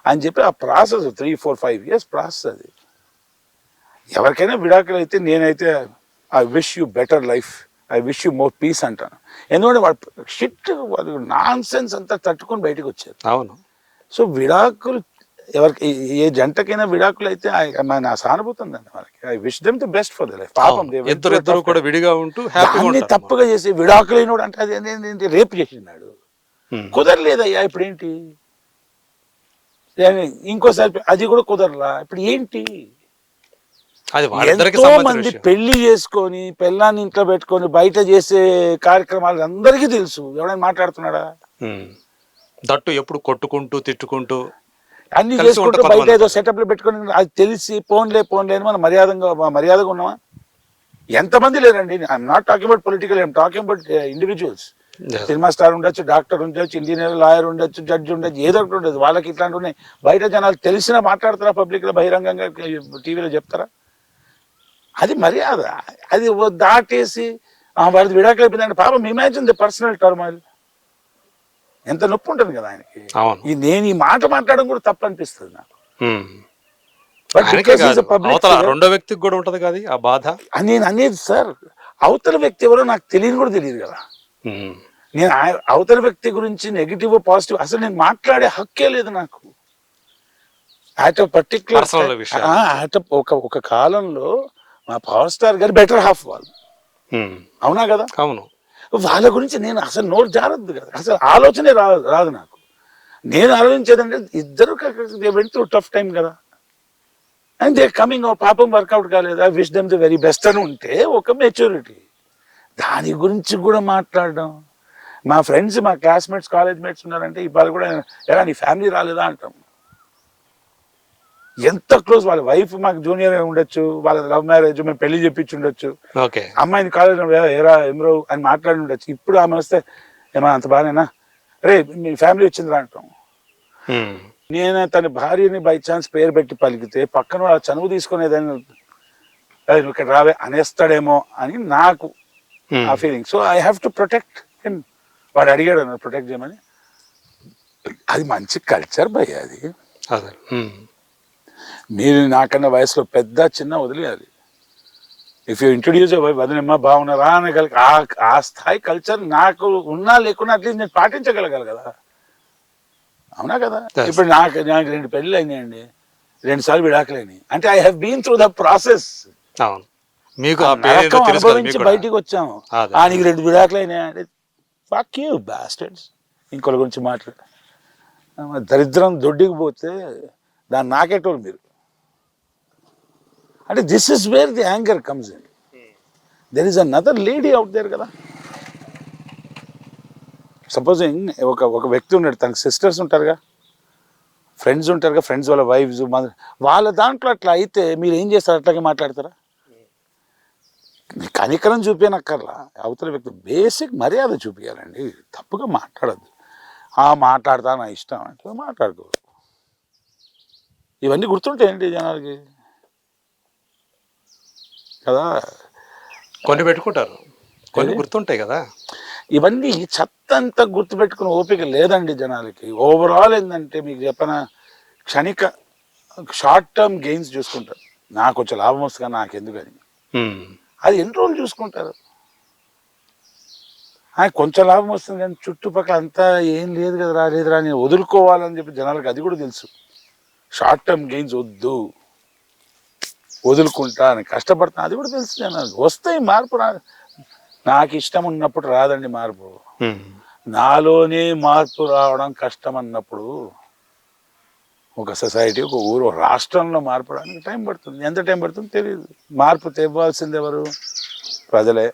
అని చెప్పి ఆ ప్రాసెస్ 3, 4, 5 years ప్రాసెస్ అది. ఎవరికైనా విడాకులు అయితే నేనైతే I wish you better life, I wish you more peace అంటాను. ఎందుకంటే వాడు షిట్ వాళ్ళు నాన్ సెన్స్ అంతా తట్టుకొని బయటకు వచ్చారు. అవును. సో విడాకులు ఎవరికి ఏ జంటకైనా విడాకులు అయితే నా సానుభూతి ఉందండి వాళ్ళకి. I wish them the best for the life. పాపం ఇద్దరు కూడా విడిగా ఉంటూ హ్యాపీగా దాన్ని ఉంటారు. తప్పుగా చేసి విడాకులైనోడు అంటే అది రేపు చేసినాడు. కుదరలేదయ్యా ఇప్పుడు ఏంటి, ఇంకోసారి అది కూడా కుదరలా ఇప్పుడు ఏంటి. అది వాళ్ళిద్దరికి ఎంతో సంబంధించిన మంది విషయం. పెళ్లి చేసుకొని పిల్లాన్ని ఇంట్లో పెట్టుకొని బయట చేసే కార్యక్రమాలు అందరికీ తెలుసు. ఎవడైనా మాట్లాడుతున్నాడా? దట్టు ఎప్పుడు కొట్టుకుంటూ తిట్టుకుంటూ అన్ని కలిసి చేసుకుంటూ ఉంటారు బయట కొంతమంది. ఏదో సెటప్లు పెట్టుకొని అది తెలిసి పోన్లే అని మనం మర్యాదగా ఉన్నామా? ఎంతమంది లేరండి. I'm not talking about political, I'm talking about individuals. Yes. Cinema star ఉండొచ్చు, డాక్టర్ ఉండొచ్చు, ఇంజనీర్, లాయర్ ఉండొచ్చు, జడ్జి ఉండొచ్చు, ఏదో ఒకటి ఉండదు. వాళ్ళకి ఇట్లాంటి ఉన్నాయి. బయట జనాలు తెలిసినా మాట్లాడతారా? పబ్లిక్ లో బహిరంగంగా టీవీలో చెప్తారా? అది మర్యాద. అది దాటేసి వాడిది విడాకులు అయిపోయిందంటే పాపం ఇమాజిన్ ది పర్సనల్ టర్మాయిల్. ఎంత నొప్పి ఉంటుంది కదా ఆయనకి. అవును. నేను ఈ మాట మాట్లాడడం కూడా తప్పు అనిపిస్తుంది నాకు. But ఆయనకే because he's కాదు, a public అవతల figure, రెండో వ్యక్తికి కూడా ఉంటది కదా ఆ బాధ. నేను అనేది సార్, అవతల వ్యక్తి ఎవరో నాకు కూడా తెలియదు కదా. నేను అవతల వ్యక్తి గురించి నెగిటివ్ పాజిటివ్ అసలు నేను మాట్లాడే హక్కే లేదు నాకు. అట్ పర్టికులర్ Personal విషయాలు. ఒక కాలంలో మా పవర్ స్టార్ గారు బెటర్ హాఫ్ వాళ్ళు, అవునా కదా? అవును. వాళ్ళ గురించి నేను అసలు నోరు జారద్దు కదా, అసలు ఆలోచనే రాదు నాకు. నేను ఆలోచించేదంటే ఇద్దరు వెంట టఫ్ టైం కదా, అండ్ దే కమింగ్ పాపం వర్కౌట్ కాలేదు, I wish them the very best అని ఉంటే ఒక మెచ్యూరిటీ. దాని గురించి కూడా మాట్లాడడం. మా ఫ్రెండ్స్, మా క్లాస్మేట్స్, కాలేజ్ మేట్స్ ఉన్నారంటే ఇవాళ కూడా ఎలా నీ ఫ్యామిలీ రాలేదా అంటాం. ఎంత క్లోజ్. వాళ్ళ వైఫ్ మాకు జూనియర్ ఉండొచ్చు, వాళ్ళ లవ్ మ్యారేజ్, మేము పెళ్లి చెప్పించి ఉండొచ్చు, అమ్మాయిని కాలేజ్ ఏరా ఎమరో అని మాట్లాడి ఉండొచ్చు. ఇప్పుడు ఆమె వస్తే ఏమన్నా అంత బాగానేనా, రే మీ ఫ్యామిలీ వచ్చిందిరా అంటాం. నేను తన భార్యని బై ఛాన్స్ పేరు పెట్టి పలికితే పక్కన వాళ్ళ చనువు తీసుకునేదాన్ని నువ్వు ఇక్కడ రావే అనేస్తాడేమో అని నాకు ఆ feeling. So I have to protect him. వాడు అడిగాడు నన్ను ప్రొటెక్ట్ చేయమని. అది మంచి కల్చర్ భయ్. అది మీరు నాకన్నా వయసులో పెద్ద చిన్న వదిలేయాలి. ఇఫ్ యూ ఇంట్రొడ్యూస్ వదినమ్మా బాగున్నారా అనగలిగి ఆ స్థాయి కల్చర్ నాకు ఉన్నా లేకున్నా అట్లీస్ట్ నేను పాటించగలగాలి కదా, అవునా కదా? ఇప్పుడు నాకు 2 పెళ్ళి అయినాయండి, 2 సార్లు విడాకులైనాయి. అంటే I have been through the process. మీకు అనుభవించి బయటికి వచ్చాము. నీకు 2 విడాకులు అయినాయి అంటే ఫక్ యూ బాస్టర్డ్స్. ఇంకోళ్ళ గురించి మాట్లాడు. దరిద్రం దొడ్డికి పోతే దాన్ని నాకేటోళ్ళు మీరు. అంటే this is where the anger comes in. There is another lady out there కదా. సపోజింగ్ ఒక వ్యక్తి ఉన్నాడు, తనకు సిస్టర్స్ ఉంటారుగా, ఫ్రెండ్స్ ఉంటారుగా, ఫ్రెండ్స్ వాళ్ళ వైఫ్స్, వాళ్ళ దాంట్లో అట్లా అయితే మీరు ఏం చేస్తారు? అట్లాగే మాట్లాడతారా? కనికరం చూపించనక్కర్లా, అవతల వ్యక్తి బేసిక్ మర్యాద చూపించాలండి. తప్పుగా మాట్లాడద్దు. మాట్లాడతా నా ఇష్టం అంటే మాట్లాడుకోవచ్చు. ఇవన్నీ గుర్తుంటాయండి జనాలకి కదా. కొన్ని పెట్టుకుంటారు, కొన్ని గుర్తుంటాయి కదా. ఇవన్నీ చెత్తంతా గుర్తుపెట్టుకుని ఓపిక లేదండి జనాలకి. ఓవరాల్ ఏంటంటే మీకు చెప్పిన క్షణిక షార్ట్ టర్మ్ గెయిన్స్ చూసుకుంటారు. నాకు కొంచెం లాభం వస్తుంది నాకెందుకని, అది ఎన్ని రోజులు చూసుకుంటారు. కొంచెం లాభం వస్తుంది కానీ చుట్టుపక్కల అంతా ఏం లేదు కదా, రాలేదురా నేను వదులుకోవాలని చెప్పి జనాలకు అది కూడా తెలుసు. షార్ట్ టర్మ్ గెయిన్స్ వద్దు, వదులుకుంటా అని కష్టపడతా, అది కూడా తెలుసు జనాలకు. వస్తాయి మార్పు. నాకు ఇష్టం ఉన్నప్పుడు రాదండి మార్పు. నాలోనే మార్పు రావడం కష్టం అన్నప్పుడు ఒక సొసైటీ, ఒక ఊరు, ఒక రాష్ట్రంలో మార్పు రావడానికి టైం పడుతుంది. ఎంత టైం పడుతుందో తెలియదు. మార్పు తెవ్వాల్సింది ఎవరు? ప్రజలే.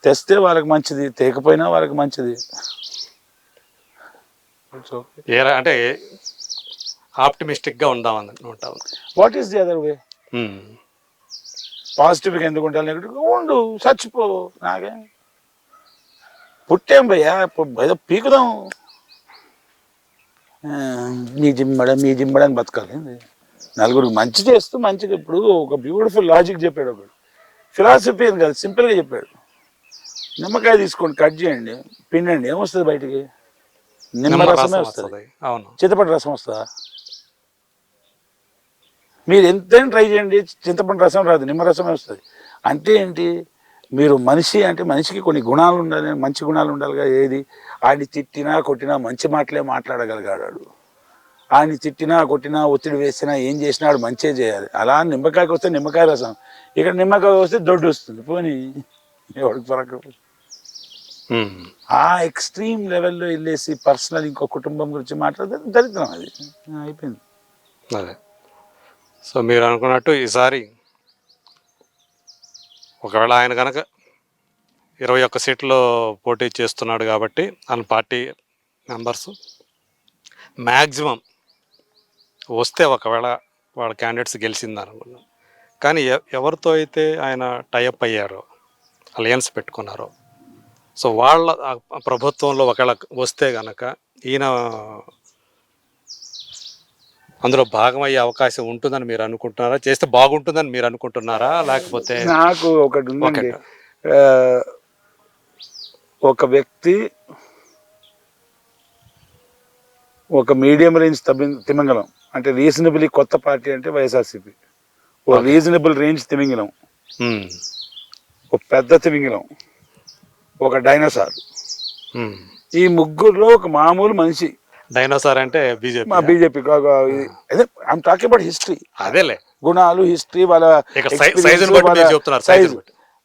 తెస్తే వాళ్ళకి మంచిది, తేకపోయినా వాళ్ళకి మంచిది. అంటే ఆప్టిమిస్టిక్ గా ఉందామని. What is the other way? పాజిటివ్గా ఎందుకు ఉండాలి? నెగిటివ్గా ఉండు, చచ్చిపో. నాకే పుట్టాం భయ్యా, ఏదో పీకుదాం. మీ జిమ్మడని బతకాలి. నలుగురికి మంచి చేస్తూ మంచిగా ఇప్పుడు ఒక బ్యూటిఫుల్ లాజిక్ చెప్పాడు ఒకడు. ఫిలాసఫీ అని కాదు, సింపుల్గా చెప్పాడు. నిమ్మకాయ తీసుకోండి, కట్ చేయండి, పిండండి, ఏమొస్తుంది బయటికి? నిమ్మరసమే వస్తుంది. అవును, చింతపండు రసం వస్తుందా? మీరు ఎంతైనా ట్రై చేయండి, చింతపండు రసం రాదు, నిమ్మరసమే వస్తుంది. అంటే ఏంటి? మీరు మనిషి అంటే మనిషికి కొన్ని గుణాలు ఉండాలి, మంచి గుణాలు ఉండాలిగా. ఏది? ఆయన్ని తిట్టినా కొట్టినా మంచి మాటలే మాట్లాడగలిగాడు. ఆయన్ని తిట్టినా కొట్టినా ఒత్తిడి వేసినా ఏం చేసినా వాడు మంచిగా చేయాలి. అలా నిమ్మకాయకి వస్తే నిమ్మకాయ రసం, ఇక్కడ నిమ్మకాయ వస్తే దొడ్డు వస్తుంది. పోనీ ఎవరికి ఫరక? ఆ ఎక్స్ట్రీమ్ లెవెల్లో వెళ్ళేసి పర్సనల్ ఇంకో కుటుంబం గురించి మాట్లాడితే దరిద్రం. అది అయిపోయింది. అదే. సో మీరు అనుకున్నట్టు ఈసారి ఒకవేళ ఆయన కనుక 21 సీట్లో పోటీ చేస్తున్నాడు కాబట్టి ఆయన పార్టీ మెంబర్స్ మ్యాక్సిమం వస్తే ఒకవేళ వాళ్ళ క్యాండిడేట్స్ గెలిచిందనుకున్నాం. కానీ ఎవరితో అయితే ఆయన టైఅప్ అయ్యారో, అలయన్స్ పెట్టుకున్నారో, సో వాళ్ళ ప్రభుత్వంలో ఒకవేళ వస్తే కనుక ఈయన అందులో భాగమయ్యే అవకాశం ఉంటుందని మీరు అనుకుంటున్నారా? చేస్తే బాగుంటుందని మీరు అనుకుంటున్నారా? లేకపోతే నాకు ఒకటి ఉందండి, ఒక వ్యక్తి ఒక మీడియం రేంజ్ తిమింగలం అంటే రీజనబుల్లీ కొత్త పార్టీ అంటే వైఎస్ఆర్సీపీ. ఓ రీజనబుల్ రేంజ్ తిమింగలం, ఒక పెద్ద తిమింగలం, ఒక డైనోసార్. ఈ ముగ్గురులో ఒక మామూలు మనిషి. డైనోసార్ అంటే BJP. I'm talking about history. అదేలే, గుణాలు, హిస్టరీ, వాళ్ళ సైజు.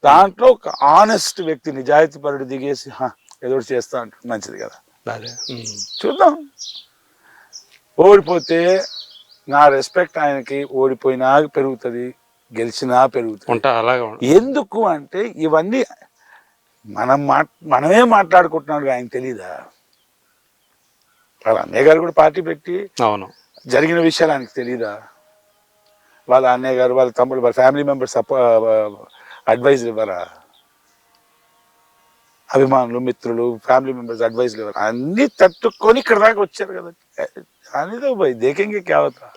దాంట్లో ఒక ఆనెస్ట్ వ్యక్తి, నిజాయితీ పరుడు దిగేసి ఏదో చేస్తా అంటే మంచిది కదా. చూద్దాం. ఓడిపోతే నా రెస్పెక్ట్ ఆయనకి ఓడిపోయినా పెరుగుతుంది, గెలిచినా పెరుగుతుంది. ఎందుకు అంటే ఇవన్నీ మనమే మాట్లాడుకుంటున్నాడు, ఆయన తెలీదా? వాళ్ళ అన్నయ్య గారు కూడా పార్టీ పెట్టి అవును జరిగిన విషయాలు ఆయనకి తెలీదా? వాళ్ళ అన్నయ్య గారు, వాళ్ళ తమ్ముడు, వాళ్ళ ఫ్యామిలీ మెంబర్స్ అడ్వైజులు ఇవ్వరా? అభిమానులు, మిత్రులు, ఫ్యామిలీ మెంబర్స్ అడ్వైజులు ఇవ్వరా? అన్ని తట్టుకొని ఇక్కడ దాకా వచ్చారు కదా. అనేది పోయి దేకంగా కేవతా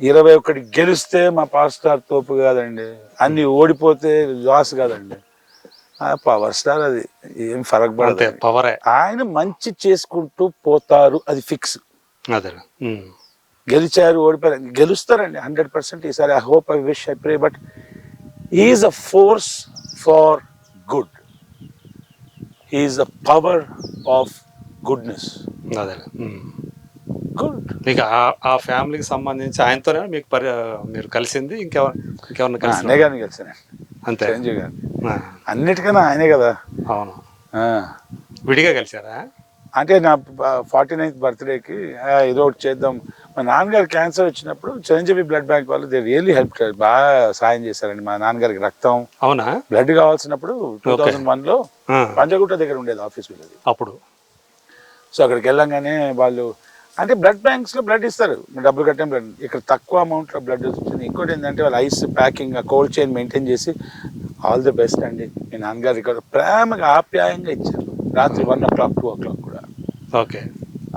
21 గెలిస్తే మా పవర్ స్టార్ తోపు కాదండి, అన్ని ఓడిపోతే లాస్ కాదండి. పవర్ స్టార్, అది ఏం ఫరక్ పడదు. పవరే. ఆయన మంచి చేసుకుంటూ పోతారు, అది ఫిక్స్. గెలిచారు, ఓడిపోయారు, గెలుస్తారండి 100%. ఈసారి I hope, I wish, I pray. But is a force for good. Is a power of goodness. అదే. గుడ్. మీకు ఆ ఫ్యామిలీకి సంబంధించి ఆయనతోనే మీకు మీరు కలిసింది? ఇంకెవరిని కలిసి? అన్నయ్య గారిని కలిసానండి, అంతే. చిరంజీవి గారిని. అన్నిటికన్నా ఆయనే కదా. అవును. విడిగా కలిసారా? అంటే నా 49th బర్త్డేకి ఏదో ఒకటి చేద్దాం. మా నాన్నగారికి క్యాన్సర్ వచ్చినప్పుడు చిరంజీవి బ్లడ్ బ్యాంక్ వాళ్ళు దే రియల్లీ హెల్ప్, బాగా సాయం చేశారండి. మా నాన్నగారికి రక్తం, అవునా, బ్లడ్ కావాల్సినప్పుడు 2001లో పంజగుట్ట దగ్గర ఉండేది ఆఫీస్ వెళ్ళేది అప్పుడు. సో అక్కడికి వెళ్ళంగానే వాళ్ళు అంటే బ్లడ్ బ్యాంక్స్లో బ్లడ్ ఇస్తారు, డబ్బులు కట్టిన బ్లడ్. ఇక్కడ తక్కువ అమౌంట్లో బ్లడ్ వస్తుంది. ఇంకోటి ఏంటంటే వాళ్ళు ice packing, cold chain maintain చేసి ఆల్ ది బెస్ట్ అండి. మీ నాన్నగారు ఇక్కడ ప్రేమగా ఆప్యాయంగా ఇచ్చారు. రాత్రి 1 o'clock 2 o'clock కూడా. ఓకే.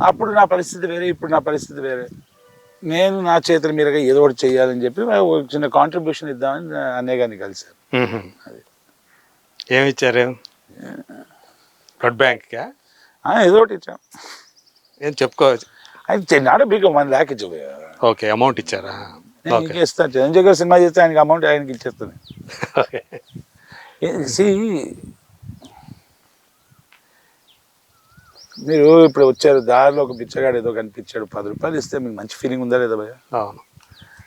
అప్పుడు నా పరిస్థితి వేరే, ఇప్పుడు నా పరిస్థితి వేరే. నేను నా చేతుల మీదుగా ఏదో ఒకటి చెయ్యాలని చెప్పి చిన్న కాంట్రిబ్యూషన్ ఇద్దామని అన్నయ్య గారిని కలిశారు. అది ఏమి ఇచ్చారు? బ్లడ్ బ్యాంక్ ఏదో ఒకటి ఇచ్చాం. ఏం చెప్పుకోవచ్చు. అయితే నాడు బిగ్ 1 lakh ఇచ్చిపోయా. ఓకే, అమౌంట్ ఇచ్చారా? నేను ఇస్తాను. చిరంజీవి గారు సినిమా చేస్తే ఆయనకి అమౌంట్ ఆయనకి ఇచ్చేస్తాను. మీరు ఇప్పుడు వచ్చారు, దారిలో ఒక బిచ్చగాడు ఏదో కనిపించాడు, 10 రూపాయలు ఇస్తే మీకు మంచి ఫీలింగ్ ఉందా లేదా భయ్య? అవును.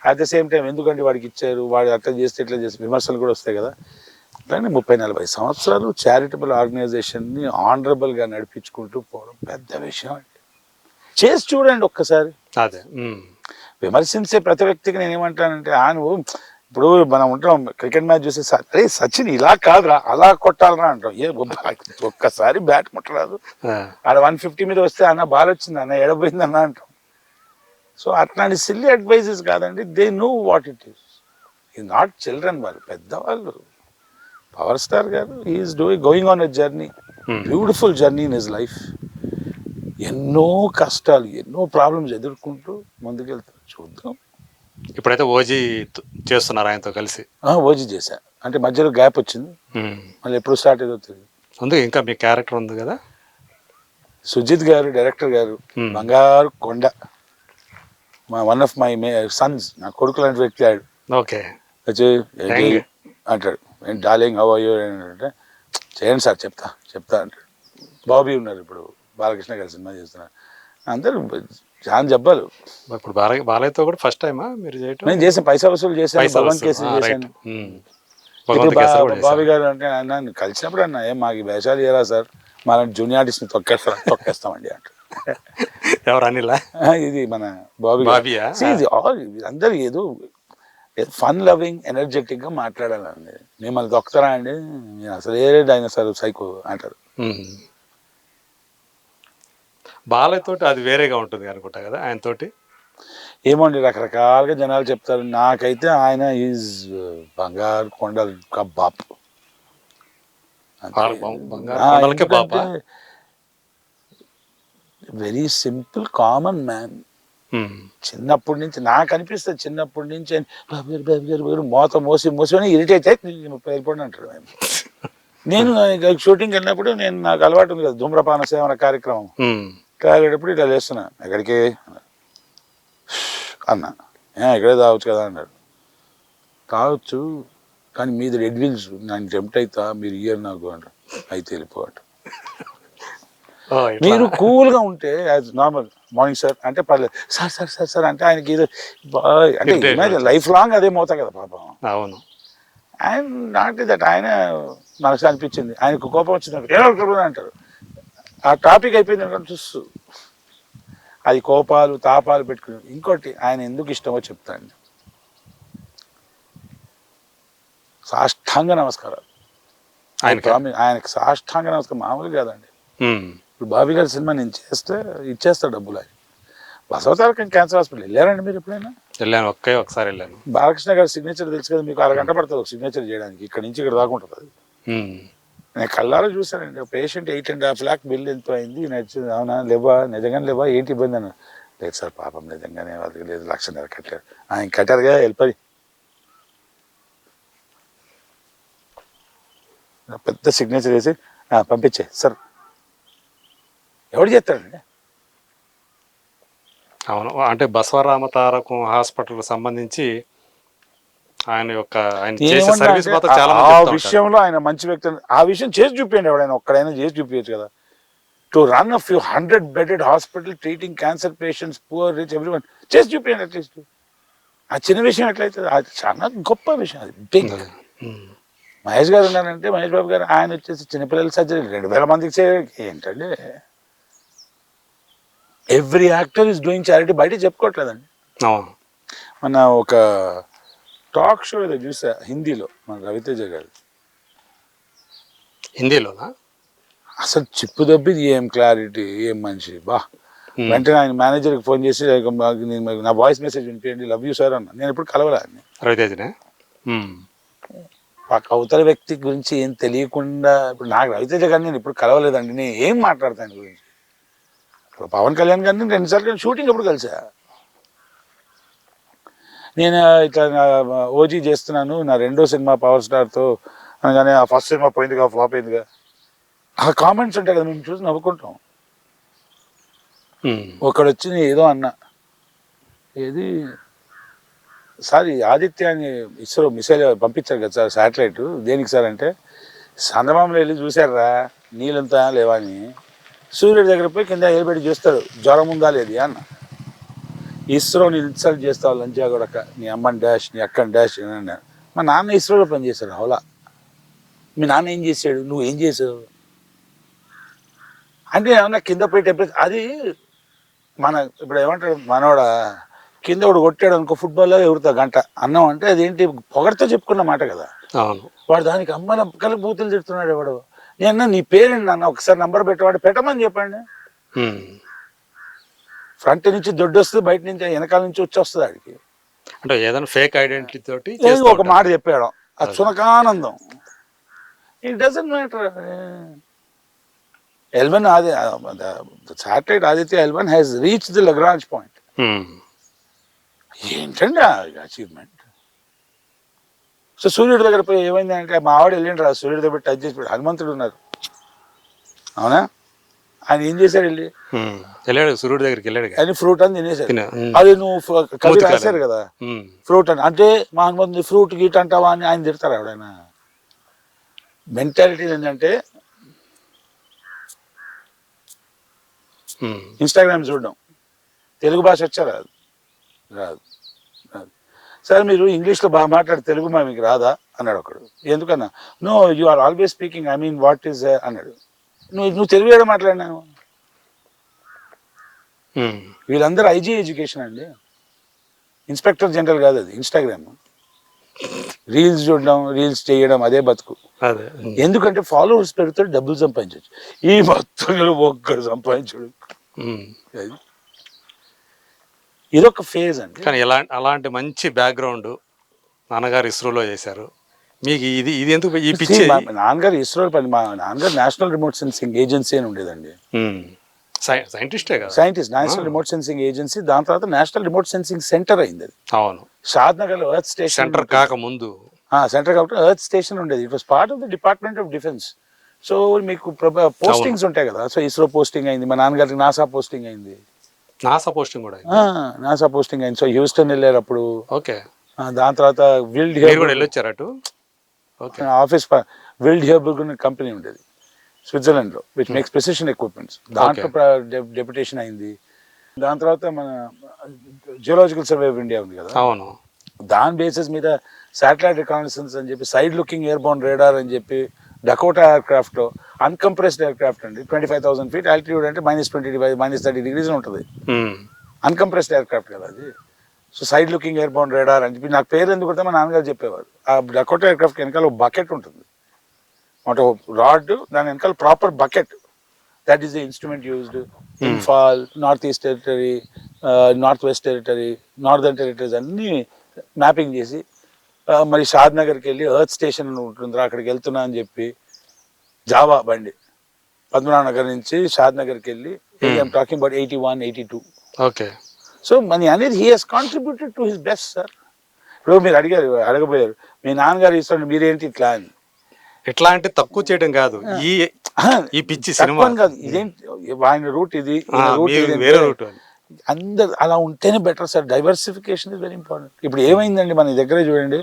అట్ ద సేమ్ టైం ఎందుకంటే వాడికి ఇచ్చారు, వాడు అట్లా చేస్తే ఇట్లా చేస్తే విమర్శలు కూడా వస్తాయి కదా. కానీ 30-40 సంవత్సరాలు చారిటబుల్ ఆర్గనైజేషన్ని ఆనరబుల్గా నడిపించుకుంటూ పోవడం పెద్ద విషయం అండి. చేసి చూడండి ఒక్కసారి. అదే విమర్శించే ప్రతి వ్యక్తికి నేను ఏమంటానంటే, నువ్వు ఇప్పుడు మనం ఉంటాం క్రికెట్ మ్యాచ్ చూసి, అరే సచిన్ ఇలా కాదురా, అలా కొట్టాలరా అంటాం. ఒక్కసారి బ్యాట్ ముట్టరాదు, ఆడ 150 మీద వస్తే అన్న బాల్ వచ్చింది అన్న, ఎడపోయింది అన్న అంటాం. సో అట్లాంటి సిల్లీ అడ్వైజెస్ కాదండి. They know what it is not children, వాళ్ళు పెద్దవాళ్ళు. పవర్ స్టార్ గారు is going on a journey, beautiful journey in his life. ఎన్నో కష్టాలు, ఎన్నో ప్రాబ్లమ్స్ ఎదుర్కొంటూ ముందుకెళ్తారు. చూద్దాం. ఇప్పుడైతే ఓజీ చేస్తున్నారు ఆయనతో కలిసి. ఓజీ చేశా, అంటే మధ్యలో గ్యాప్ వచ్చింది, మళ్ళీ ఎప్పుడు స్టార్ట్ అయ్యేదో తెలియదు. ఉంది ఇంకా మీ క్యారెక్టర్ ఉంది కదా. సుజిత్ గారు డైరెక్టర్ గారు, బంగారు కొండ, వన్ ఆఫ్ మై సన్స్, నా కొడుకు లాంటి వ్యక్తి ఆడు. ఓకే వచ్చి అంటాడు, డార్లింగ్ హౌ ఆర్ యు అంటే, చేయండి సార్ చెప్తా అంటాడు. బాబీ ఉన్నారు ఇప్పుడు, బాలకృష్ణ గారి సినిమా చేస్తున్నారు, అందరూ చాలా జబ్బాలు. ఇప్పుడు బాలయ్యతో కూడా ఫస్ట్ టైమా మీరు చేయటం? నేను చేసాను, పైసా వసూలు చేశాను, భగవాన్ కేసరి చేశాను. బాబీ గారు అంటే అన్న కలిసినప్పుడు అన్న, ఏం మాకు వేషాలు చేయరా సార్, మన జూనియర్ ఆర్టిస్ట్ని తొక్కేస్తామండి అంట. ఎవరు అనిలా? ఇది మన బాబీ. అందరు ఏదో ఫన్ లవింగ్ ఎనర్జెటిక్ గా మాట్లాడాలండి. మిమ్మల్ని దొక్కుతారా అండి, నేను అసలు ఏ డైనోసార్ సైకో అంటారు. బాలయ్యతోటి అది వేరేగా ఉంటుంది అనుకుంటా కదా ఆయనతోటి. ఏమోండి, రకరకాలుగా జనాలు చెప్తారు. నాకైతే ఆయన ఈజ్ బంగారు కొండల బాప్. Very simple common man. చిన్నప్పటి నుంచి నాకు అనిపిస్తుంది, చిన్నప్పటి నుంచి బాబు గారు మోత మోసి ఇరిటేట్ అయితే వెళ్ళిపోండి అంటాడు ఆయన. నేను షూటింగ్కి వెళ్ళినప్పుడు నాకు అలవాటు ఉంది కదా, ధూమ్రపాన సేవన కార్యక్రమం, వెళ్ళేటప్పుడు ఇట్లా లేస్తున్నా, ఎక్కడికి అన్నా, ఎక్కడే తాగొచ్చు కదా అన్నాడు. తాగొచ్చు కానీ మీది రెడ్ విల్స్, నేను టెంప్ట్ అవుతా, మీరు ఇయ్యరు నాకు అంటారు. అయితే వెళ్ళిపోవట. మీరు కూల్గా ఉంటే యాజ్ నార్మల్ మార్నింగ్ సార్ అంటే పర్లేదు, సార్ సార్ సార్ సార్ అంటే ఆయనకి ఏదో అంటే లైఫ్ లాంగ్ అదే మోతా కదా పాపం. అవును. ఆయన నాట్ దట్, ఆయన మనసు అనిపించింది, ఆయనకు కోపం వచ్చింది అంటారు. ఆ టాపిక్ అయిపోయింది చూస్తూ అది కోపాలు తాపాలు పెట్టుకుని. ఇంకోటి ఆయన ఎందుకు ఇష్టమో చెప్తాను, సాష్టాంగ నమస్కారాలు ఆయనకి, సాష్టాంగ నమస్కారం మామూలు కాదండి. ఇప్పుడు బాబీ గారి సినిమా నేను చేస్తే ఇచ్చేస్తా డబ్బులు. ఆయన బసవతారకం క్యాన్సర్ హాస్పిటల్ వెళ్ళారండి మీరు ఎప్పుడైనా? వెళ్ళాను, ఒకసారి వెళ్ళాను. బాలకృష్ణ గారి సిగ్నేచర్ తెలుసు కదా మీకు, అరగంట పడుతుంది ఒక సిగ్నేచర్ చేయడానికి, ఇక్కడ నుంచి ఇక్కడ దాకా ఉంటుంది. నేను కళ్ళారా చూశానండి, పేషెంట్ 8.5 lakhs బిల్ ఎంతో అయింది, నచ్చింది. అవునా లేవా, నిజంగానే లేవా, ఏంటి ఇబ్బంది అన్న. లేదు సార్ పాపం నిజంగానే వాళ్ళకి లేదు, 1,00,000 కట్టారు. ఆయన కట్టారుగా వెళ్ళిపోయి పెద్ద సిగ్నేచర్ వేసి పంపించే సార్. ఎవడు చేస్తాడండి? అవును, అంటే బసవరామ తారకం హాస్పిటల్ సంబంధించి ఆయన చేసే సర్వీస్ ఆ విషయంలో ఆయన మంచి వ్యక్తి. ఆ విషయం చేసి చూపించండి, ఎవడైనా ఒక్కడైనా చేసి చూపించచ్చు కదా. To run a few 100-bedded hospital treating cancer patients, poor, rich, everyone, చేసి చూపించండి అట్లీస్ట్. ఆ చిన్న విషయం ఎట్లయితే అది చాలా గొప్ప విషయం, అది బిగ్. మహేష్ గారు ఉన్నారంటే, మహేష్ బాబు గారు, ఆయన వచ్చేసి చిన్నపిల్లల సర్జరీ 2,000 మందికి ఏంటంటే, every actor is doing charity. బయట చెప్పుకోవట్లేదండి. మన ఒక టాక్ షో ఏదో చూసా హిందీలో, మన రవితేజ గారు హిందీలోనా, అసలు చిప్పు దబ్బి ఏం క్లారిటీ, ఏం మనిషి బా. వెంటనే ఆయన మేనేజర్కి ఫోన్ చేసి, నా వాయిస్ మెసేజ్ వినిపించండి, లవ్ యూ సార్ అన్న. నేను ఎప్పుడు కలవలే రవితేజనే. అవతల వ్యక్తి గురించి ఏం తెలియకుండా, ఇప్పుడు నాకు రవితేజ గారిని నేను ఇప్పుడు కలవలేదండి, నేను ఏం మాట్లాడతాను గురించి. పవన్ కళ్యాణ్ గారిని 2 సార్లు షూటింగ్ ఎప్పుడు కలిసా. నేను ఇట్లా ఓజీ చేస్తున్నాను, నా 2వ సినిమా పవర్ స్టార్తో అనగానే, ఆ ఫస్ట్ సినిమా పోయిందిగా, ఫ్లాప్ అయిందిగా, ఆ కామెంట్స్ ఉంటాయి కదా, మేము చూసి నవ్వుకుంటాం. ఒకడు వచ్చి ఏదో అన్నా, ఏది సార్ ఆదిత్య అని ఇస్రో మిసైల్ పంపించారు కదా సార్, శాటిలైట్, దేనికి సార్ అంటే, చంద్రబాబులో వెళ్ళి చూశారా నీళ్ళంతా లేవా అని, సూర్యుడి దగ్గర పోయి కింద ఏలుబెట్టి చూస్తాడు జ్వరం ఉందా లేదు అన్న. ఇస్రోని ఇన్సల్ట్ చేస్తావు లంచా కొడక, నీ అమ్మని డాష్, నీ అక్కని డాష్ అని. మా నాన్న ఇస్రోలో పనిచేశాడు. హౌలా, మీ నాన్న ఏం చేశాడు, నువ్వు ఏం చేసావు అంటే, ఏమన్నా కింద పోయి టెంపరేచర్ అది మన ఇప్పుడు ఏమంటాడు మనోడ, కింద ఒకడు కొట్టాడు అనుకో, ఫుట్బాల్లో ఎగురుతా గంట అన్నం అంటే, అదేంటి పొగడితో చెప్పుకున్న మాట కదా. వాడు దానికి అమ్మల కలిపి బూతులు తిడుతున్నాడు. ఎవడు నేను నీ పేరేంటి నాన్న, ఒకసారి నంబర్ పెట్టేవాడు, పెట్టమని చెప్పండి. ఫ్రంట్ నుంచి దొడ్డు వస్తుంది, బయట నుంచి వెనకాల నుంచి వచ్చేస్తుంది ఆడికి. అంటే ఏదైనా ఫేక్ ఐడెంటిటీ తోటి ఒక మాట చెప్పాడు, అది సునకానందం. It doesn't matter. L1 the satellite Aditya L1 has reached the Lagrange point. ఏంటండి అచీవ్మెంట్? సో సూర్యుడి దగ్గర పోయి ఏమైంది అంటే మా ఆవిడ వెళ్ళిండ్రు రా సూర్యుడి దగ్గర టచ్ చేసి హనుమంతుడు ఉన్నారు, అవునా? ఆయన ఏం చేశారు వెళ్ళి వెళ్ళాడు సూర్యుడి దగ్గరికి వెళ్ళాడు, అని ఫ్రూట్ అని తినేశారు. అది నువ్వు కవి రాశారు కదా ఫ్రూట్ అని, అంటే మా హనుమంతుని ఫ్రూట్ గీట్ అంటావా అని ఆయన తిడతారు. ఎవడైనా మెంటాలిటీ ఏంటంటే ఇన్స్టాగ్రామ్ చూడడం, తెలుగు భాష వచ్చా రాదు, రాదు రాదు. సార్ మీరు ఇంగ్లీష్లో బాగా మాట్లాడు, తెలుగు మా మీకు రాదా అన్నాడు ఒకడు. ఎందుకన్నా? No you are always speaking, I mean what is అన్నాడు. నువ్వు తెలుగు ఏదో మాట్లాడినావు. వీళ్ళందరూ ఐజీ ఎడ్యుకేషన్ అండి, ఇన్స్పెక్టర్ జనరల్ కాదు అది. ఇన్స్టాగ్రామ్ రీల్స్ చూడడం, రీల్స్ చేయడం, అదే బతుకు. ఎందుకంటే ఫాలోవర్స్ పెడితే డబ్బులు సంపాదించవచ్చు. ఈ మొత్తం ఒక్కడు సంపాదించడు. ఇదొక ఫేజ్ అండి. కానీ అలాంటి మంచి బ్యాక్గ్రౌండ్ నాన్నగారు ఇస్రోలో చేశారు. మీకు ఇది ఇది ఎందుకు ఈ పిచ్చి? నాన్నగారు ఇస్రో పని, మా నాన్నగారు నేషనల్ రిమోట్ సెన్సింగ్ ఏజెన్సీ అని ఉండేదండి. సైంటిస్టే కదా, scientist, national remote sensing agency. దాని తర్వాత నేషనల్ రిమోట్ సెన్సింగ్ సెంటర్ అయింది అది. అవును, షాద్నగర్ లో ఎర్త్ స్టేషన్ సెంటర్ కాకముందు సెంటర్ కాబట్టి ఎర్త్ స్టేషన్ ఉండేది. It was part of the department of defence. So మీకు పోస్టింగ్స్ ఉంటాయి కదా. సో ఇస్రో పోస్టింగ్ అయింది, మా నాన్నగారికి నాసా పోస్టింగ్ అయింది. నాసా పోస్టింగ్ కూడా నాసా పోస్టింగ్ అయింది. సో హ్యూస్టన్ వెళ్ళారు అప్పుడు. ఓకే. దాని తర్వాత విల్డ్ వెళ్ళొచ్చారు అటు. ఆఫీస్ విల్డ్ హియర్బర్గ్ కంపెనీ ఉండేది స్విట్జర్లాండ్ లో, విచ్ మేక్స్ ప్రెసిషన్ ఎక్విప్మెంట్స్. దాంట్లో డెప్యుటేషన్ అయింది. దాని తర్వాత మన జియోలాజికల్ సర్వే ఆఫ్ ఇండియా ఉంది కదా, అవును, దాని బేసిస్ మీద శాటిలైట్ రికాగ్నిషన్స్ అని చెప్పి, side looking air Born radar అని చెప్పి, డకోటా ఎయిర్క్రాఫ్ట్ లో అన్కంప్రెస్డ్ ఎయిర్క్రాఫ్ట్ అండి, 25,000 feet ఆల్టిట్యూడ్ అంటే -25 -30 degrees ఉంటుంది. అన్కంప్రెస్డ్ ఎయిర్క్రాఫ్ట్ కదా అది. So side looking air Born radar అని చెప్పి, నాకు పేరు ఎందుకు కొడితే మా నాన్నగారు చెప్పేవారు. ఆ డకోటా ఎయిర్క్రాఫ్ట్ వెనకాల ఒక బకెట్ ఉంటుంది, ఒక రాడ్, దాని వెనకాల proper bucket. That is the instrument used. Imphal, north east territory, north west territory, northern territories అన్నీ మ్యాపింగ్ చేసి, మరి షాద్ నగర్కి వెళ్ళి ఎర్త్ స్టేషన్ ఉంటుందిరా అక్కడికి వెళ్తున్నా అని చెప్పి, జావా బండి పద్మనాభ నగర్ నుంచి షాద్ నగర్కి వెళ్ళి, I'm talking about 81, 82. Okay. So money అనేది he has contributed to his best sir. ఇప్పుడు మీరు అడగబోయారు మీ నాన్నగారు ఇస్తాడు మీరేంటి ఇట్లా అని. ఎట్లా అంటే తక్కువ చేయడం కాదు, ఈ పిచ్చి సినిమా కాదు, ఇదేంటి ఆయన రూట్ ఇది, వేరే రూట్. అందరు అలా ఉంటేనే better sir. Diversification is very important. ఇప్పుడు ఏమైందండి మన దగ్గరే చూడండి,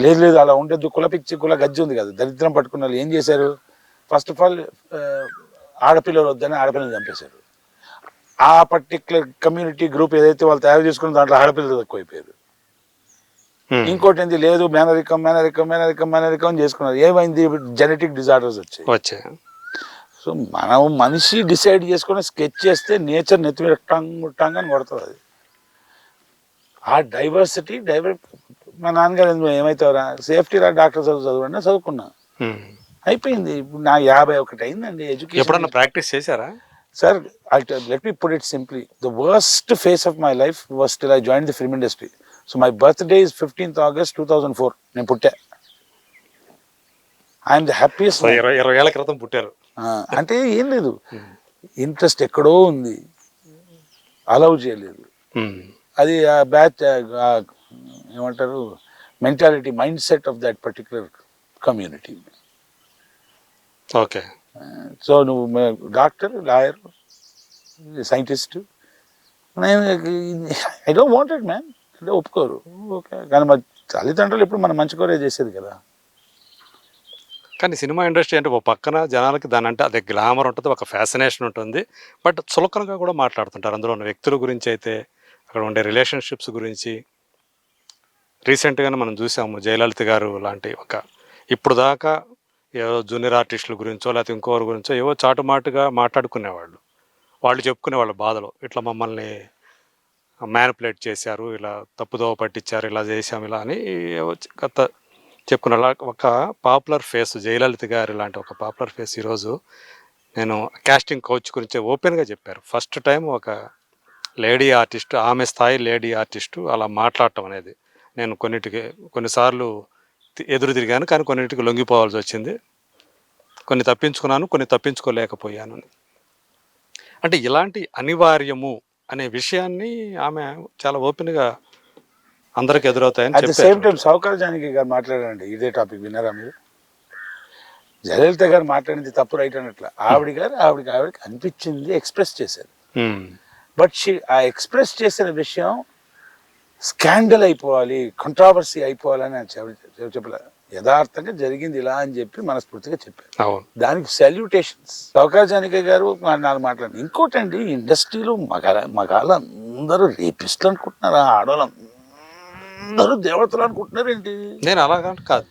లేదు అలా ఉండేది, కుల పిచ్చి కుల గజ్జి ఉంది కదా, దరిద్రం పట్టుకున్న వాళ్ళు ఏం చేశారు? ఫస్ట్ ఆఫ్ ఆల్ ఆడపిల్లలు వద్దని ఆడపిల్లలు చంపేశారు. ఆ పర్టికులర్ కమ్యూనిటీ గ్రూప్ ఏదైతే వాళ్ళు తయారు చేసుకున్న దాంట్లో ఆడపిల్లలు ఎక్కువైపోయారు. ఇంకోటి ఏంటి, లేదు మేనరికం మేనరికం మేనరికం మేనరికం అని చేసుకున్నారు. ఏమైంది? జెనెటిక్ డిజార్డర్స్ వచ్చాయి. సో మనం మనిషి డిసైడ్ చేసుకుని స్కెచ్ చేస్తే నేచర్ నెత్తి మీద టంగ్ అని కొడుతుంది అది. ఆ డైవర్సిటీ మా నాన్నగారు ఏమవుతారా, సేఫ్టీ రా డాక్టర్ చదువుకున్నా అయిపోయింది. ఇప్పుడు నా 51 అయిందండి ఎడ్యుకేషన్. ఎప్పుడన్నా ప్రాక్టీస్ చేశారా sir? Let me put it simply, the worst face of my life was till I join the film industry. So my birthday is 15th August 2004. నేను పుట్టా. I'm the happiest. 20 ఏళ్ల క్రితం పుట్టారు. అంటే ఏం లేదు, ఇంట్రెస్ట్ ఎక్కడో ఉంది, అలౌ చేయలేదు. అది ఆ బ్యాచ్ ఏమంటారు mentality, mindset of that particular community. Okay. So నువ్వు doctor, lawyer, scientist, I don't want it man అంటే ఒప్పుకోరు. ఓకే, కానీ మా తల్లిదండ్రులు ఎప్పుడు మన మంచి కోరే చేసేది కదా. కానీ సినిమా ఇండస్ట్రీ అంటే ఒక పక్కన జనాలకి దాని అంటే అదే గ్లామర్ ఉంటుంది, ఒక ఫ్యాసినేషన్ ఉంటుంది, బట్ చులకనగా కూడా మాట్లాడుతుంటారు. అందులో ఉన్న వ్యక్తుల గురించి అయితే, అక్కడ ఉండే రిలేషన్షిప్స్ గురించి. రీసెంట్గానే మనం చూసాము జయలలిత గారు లాంటి ఇప్పుడు దాకా ఏవో జూనియర్ ఆర్టిస్టుల గురించో లేకపోతే ఇంకోరి గురించో ఏవో చాటుమాటుగా మాట్లాడుకునేవాళ్ళు. వాళ్ళు చెప్పుకునేవాళ్ళు బాధలు, ఇట్లా మమ్మల్ని మ్యానిపులేట్ చేశారు, ఇలా తప్పుదోవ పట్టించారు, ఇలా చేశాము, ఇలా అని గత చెప్పుకున్న ఒక పాపులర్ ఫేస్ జయలలిత గారు లాంటి ఒక పాపులర్ ఫేస్ ఈరోజు నేను కాస్టింగ్ కోచ్ గురించి ఓపెన్గా చెప్పారు. ఫస్ట్ టైం ఒక లేడీ ఆర్టిస్ట్, ఆమె స్థాయి లేడీ ఆర్టిస్టు అలా మాట్లాడటం అనేది, నేను కొన్నిసార్లు ఎదురు తిరిగాను, కానీ కొన్నిటికి లొంగిపోవాల్సి వచ్చింది. కొన్ని తప్పించుకున్నాను, కొన్ని తప్పించుకోలేకపోయాను అని. అంటే ఇలాంటి అనివార్యము అనే విషయాన్ని ఆమె చాలా ఓపెన్‌గా అందరికి ఎదురవుతాయని అట్ ద సేమ్ చెప్పారు. టైం సౌకార్ జానకి గారు మాట్లాడారండి ఇదే టాపిక్, విన్నారా మీరు? జయలలిత గారు మాట్లాడింది తప్పు రైట్ అన్నట్ల, ఆవిడకి అనిపించింది ఎక్స్ప్రెస్ చేశారు. బట్ ఆ ఎక్స్ప్రెస్ చేసిన విషయం స్కాండల్ అయిపోవాలి, కంట్రావర్సీ అయిపోవాలని చెప్పలేదు. యథార్థంగా జరిగింది ఇలా అని చెప్పి మనస్ఫూర్తిగా చెప్పారు. అవును. దానికి సాల్యూటేషన్స్. సౌకార్ జానకి గారు నాలుగు మాట్లాడి. ఇంకోటండి, ఇండస్ట్రీలో మగాళ్ళ అందరూ రేపిస్టులు అనుకుంటున్నారా? ఆడవాళ్ళు అందరూ దేవతలు అనుకుంటున్నారు ఏంటి? నేను అలాగా కాదు.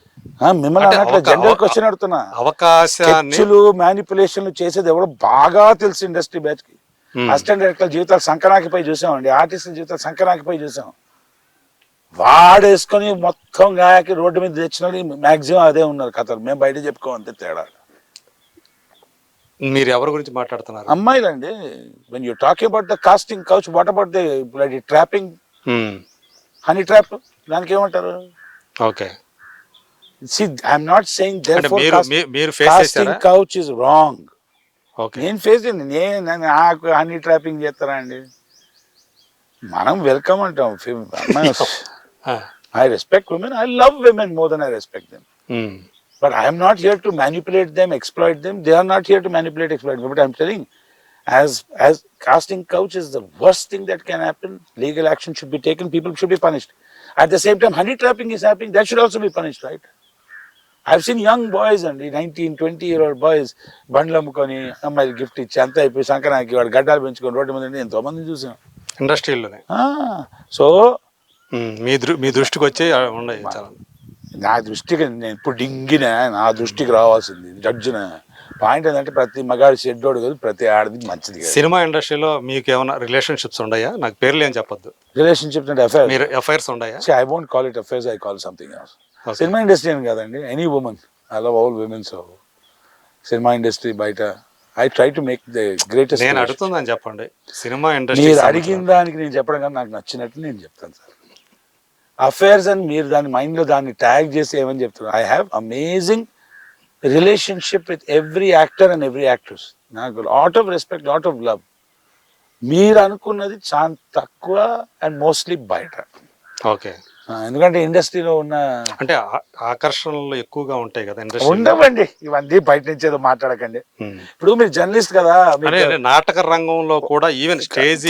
మిమ్మల్ని అన్నట్లు జనరల్ క్వశ్చన్ అడుగుతున్నా. అవకాశాన్ని మ్యానిపులేషన్లు చేసేది ఎవరో బాగా తెలుసు ఇండస్ట్రీ బ్యాచ్ కి. అసిస్టెంట్ డైరెక్టర్ జీవితాలు సంకనాకిపై చూసామండి, ఆర్టిస్టుల జీవితాలు సంకనాకిపై చూసాం. వాడేసుకొని మొత్తం గాయకి రోడ్డు మీద తెచ్చిన మాక్సిమం అదే ఉన్నారు కథలు. మేము బయట చెప్పుకోమంతే తేడా. మీరు ఎవరి గురించి మాట్లాడుతున్నారు? అమ్మాయిలండి. When you talking about the casting couch, what about the trapping, honey trap, దానికి ఏమంటారు? Okay. See, I'm not saying therefore మీరు ఫేస్ casting చేశారా? couch is wrong. ఓకే. నేను ఫేస్ చేయండి. నాకు హనీ ట్రాపింగ్ చేస్తారా అండి? మనం వెల్కమ్ అంటాం. I respect women. I love women more than I respect them. But I am not here to manipulate them, exploit them. They are not here to manipulate, exploit them. But I'm telling, as casting couch is the worst thing that can happen. Legal action should be taken. People should be punished. At the same time, honey trapping is happening. That should also be punished, right? I've seen young boys and 19, 20-year-old boys బండ్లు అమ్ముకొని అమ్మాయిలు గిఫ్ట్ ఇచ్చి అంతా అయిపోయి సంక్రాంతికి వాడు గడ్డాలు పెంచుకొని రోడ్డు మీద ఎంతో మంది చూసాం ఇండస్ట్రీలోనే. సో మీ దృష్టికి వచ్చి ఉన్నాయి చాలా. నా దృష్టికి నేను ఇప్పుడు డింగిన, నా దృష్టికి రావాల్సింది జడ్జిన పాయింట్ ఏంటంటే ప్రతి మగాడి చెడ్డోడు కాదు, ప్రతి ఆడది మంచిది కాదు. సినిమా ఇండస్ట్రీలో మీకు ఏమైనా రిలేషన్షిప్స్ ఉన్నాయా? నాకు పేర్లు ఏం చెప్పొద్దు. రిలేషన్షిప్స్ అంటే అఫైర్స్. మీరు అఫైర్స్ ఉన్నాయా? I won't call it affairs, I call something else. Cinema industry అని కాదండి, any women. I love all women. So cinema industry బయట I try to make the greatest. నేను అడుగుతుందని చెప్పండి. సినిమా ఇండస్ట్రీ మీరు అడిగిన దానికి నేను చెప్పడం కానీ నాకు నచ్చినట్టు నేను చెప్తాను సార్. అఫైర్స్ అని మీరు దాని మైండ్లో దాన్ని ట్యాగ్ చేసి ఏమని చెప్తారు. I have amazing relationship with every actor and every actress. నాకు lot of respect, lot of love. మీరు అనుకున్నది చాలా తక్కువ అండ్ మోస్ట్లీ బయట. ఓకే. ఎందుకంటే ఇండస్ట్రీలో ఉన్న అంటే ఆకర్షణలు ఎక్కువగా ఉంటాయి కదా ఇండస్ట్రీ. ఉండవండి ఇవన్నీ, బయట నుంచి ఏదో మాట్లాడకండి. ఇప్పుడు మీరు జర్నలిస్ట్ కదా, నాటక రంగంలో కూడా ఈవెన్ స్టేజ్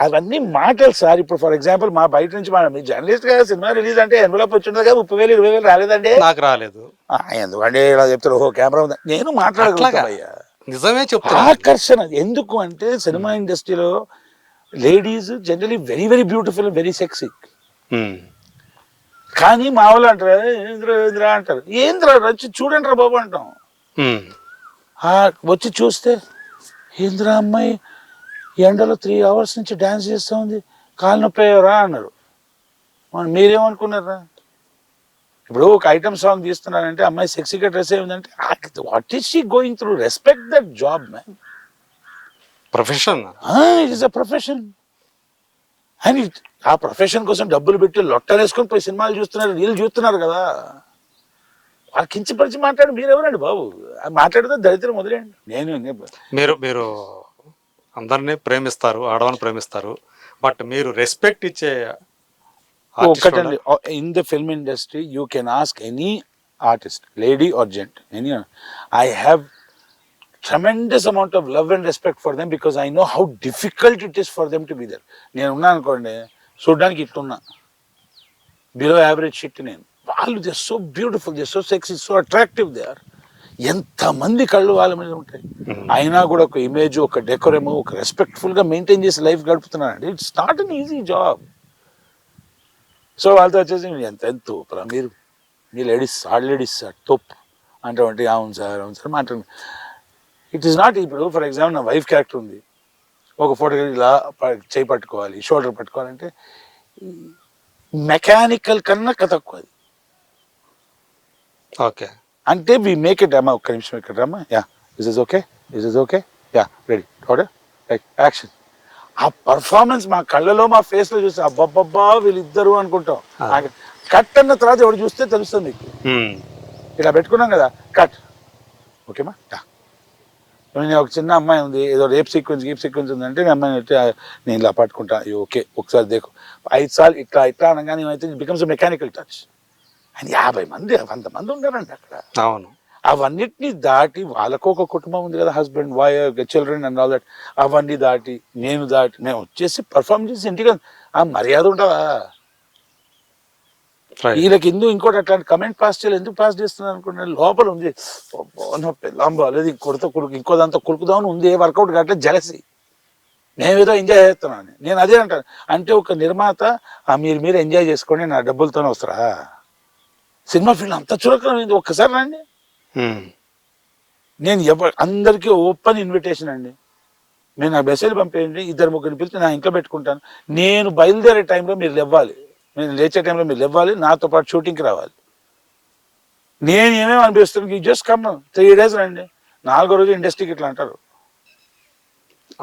అవన్నీ మాటలు సార్. ఇప్పుడు ఫర్ ఎగ్జాంపుల్ మా బయట నుంచి మీరు జర్నలిస్ట్ కదా, సినిమా రిలీజ్ అంటే ఎన్వలప్ వచ్చింది కదా, 30,000 20,000 రాలేదండి. నాకు రాలేదు. ఎందుకంటే ఇలా చెప్తారు, ఓహో కెమెరా ఉంది. నేను మాట్లాడగలుగుతాయ్యా, నిజమే చెప్తా. ఆకర్షణ ఎందుకు అంటే సినిమా ఇండస్ట్రీలో ladies generally very very beautiful, very sexy. కానీ మా వాళ్ళు అంటారు ఏంద్ర అంటారు. ఏంద్ర వచ్చి చూడండి రా బాబు అంటాం. వచ్చి చూస్తే ఏంద్ర అమ్మాయి ఎండలో 3 hours నుంచి డ్యాన్స్ చేస్తూ ఉంది, కాలు నొప్పాయరా అన్నారు. మీరేమనుకున్నారా? ఇప్పుడు ఒక ఐటమ్ సాంగ్ తీస్తున్నారంటే అమ్మాయి సెక్సీగా డ్రెస్ అయిందంటే what is she going through? Respect that job man. Profession. It is a profession. అని ఆ ప్రొఫెషన్ కోసం డబ్బులు పెట్టి లొట్టలు వేసుకొని పోయి సినిమాలు చూస్తున్నారు, వీళ్ళు చూస్తున్నారు కదా. వాళ్ళు కించపరిచి మాట్లాడి మీరెవరండి బాబు? మాట్లాడితే దరిద్రం మొదలండి. మీరు అందరినీ ప్రేమిస్తారు, ఆడవాళ్ళని ప్రేమిస్తారు, బట్ మీరు రెస్పెక్ట్ ఇచ్చే ఒకటండి. In the film industry you can ask any artist, lady or gent, any. I have tremendous amount of love and respect for them because I know how difficult it is for them to be there. నేను ఉన్నా అనుకోండి, చూడడానికి ఇట్లున్నా, బిలో యావరేజ్ షిట్. నేను వాళ్ళు they so beautiful, they so sexy, so attractive they are. ఎంతమంది కళ్ళు వాళ్ళ మీద ఉంటాయి, అయినా కూడా ఒక ఇమేజ్, ఒక డెకోరము, ఒక రెస్పెక్ట్ఫుల్గా మెయింటైన్ చేసి లైఫ్ గడుపుతున్నారండి. It's not an easy job. So వాళ్ళతో వచ్చేసి ఎంత ఊపరా మీరు, మీ లేడీస్, లేడీస్ సార్ తప్పు అంటే అవును సార్ మాట్లాడు. It is not. ఇప్పుడు ఫర్ ఎగ్జాంపుల్ నా వైఫ్ క్యారెక్టర్ ఉంది, ఒక ఫోటోగ్రఫీ ఇలా చేయి పట్టుకోవాలి, షోల్డర్ పట్టుకోవాలంటే మెకానికల్ కన్నా తక్కువ అది. ఓకే. అంటే వి మేక్ ఇట్. అమ్మా ఒక్క నిమిషం ఇక్కడ రమ్మా, yeah is is okay, is is okay, yeah ready, order, action. ఆ పర్ఫార్మెన్స్ మా కళ్ళలో, మా ఫేస్ లో చూస్తే అబ్బబ్బబ్బా వీళ్ళిద్దరు అనుకుంటాం. కట్ అన్న తర్వాత ఎవరు చూస్తే తెలుస్తుంది మీకు. ఇలా పెట్టుకున్నాం కదా కట్, ఓకేమా నేను ఒక చిన్న అమ్మాయి ఉంది, ఏదో రేప్ సీక్వెన్స్ ఉందంటే నేను అమ్మాయిని అయితే నేను ఇలా పట్టుకుంటా, ఓకే ఒకసారి దేకు 5 సార్లు ఇట్లా ఇట్లా అనగానే ఏమైతే బికమ్స్ మెకానికల్ టచ్. అని 50 మంది 100 మంది ఉన్నారండి అక్కడ. అవును. అవన్నిటిని దాటి వాళ్ళకు ఒక కుటుంబం ఉంది కదా, husband wife children and all that, అవన్నీ దాటి మేము వచ్చేసి పర్ఫామ్ చేసి ఇంటికి ఆ మర్యాద ఉంటుందా? వీళ్ళకి ఇంకోటి అట్లాంటి కమెంట్ పాస్ చేయాలి, ఎందుకు పాస్ చేస్తున్నారు అనుకున్నా, లోపల ఉంది పెళ్ళాం బాగాలేదు కొడుతో కొడుకు ఇంకో దాంతో కొడుకుదామని ఉంది, వర్కౌట్ కావట్లే, జలసి, మేమేదో ఎంజాయ్ చేస్తున్నాను. నేను అదే అంటాను, అంటే ఒక నిర్మాత మీరు ఎంజాయ్ చేసుకోండి నా డబ్బులతోనే వస్తారా? సినిమా ఫీల్డ్ అంత చులకనైంది, ఒక్కసారి రండి. నేను అందరికీ ఓపెన్ ఇన్విటేషన్ అండి. నేను నా మెసేజ్ పంపేయండి, 2-3 పిలిచి నా ఇంట్లో పెట్టుకుంటాను. నేను బయలుదేరే టైంలో మీరు లేవాలి, నేను లేచే టైంలో మీరు లేవాలి, నాతో పాటు షూటింగ్కి రావాలి. నేను ఏమేమి అనిపిస్తుంది, జస్ట్ కమ్ 3 days రండి, 4వ రోజు ఇండస్ట్రీకి ఇట్లా అంటారు.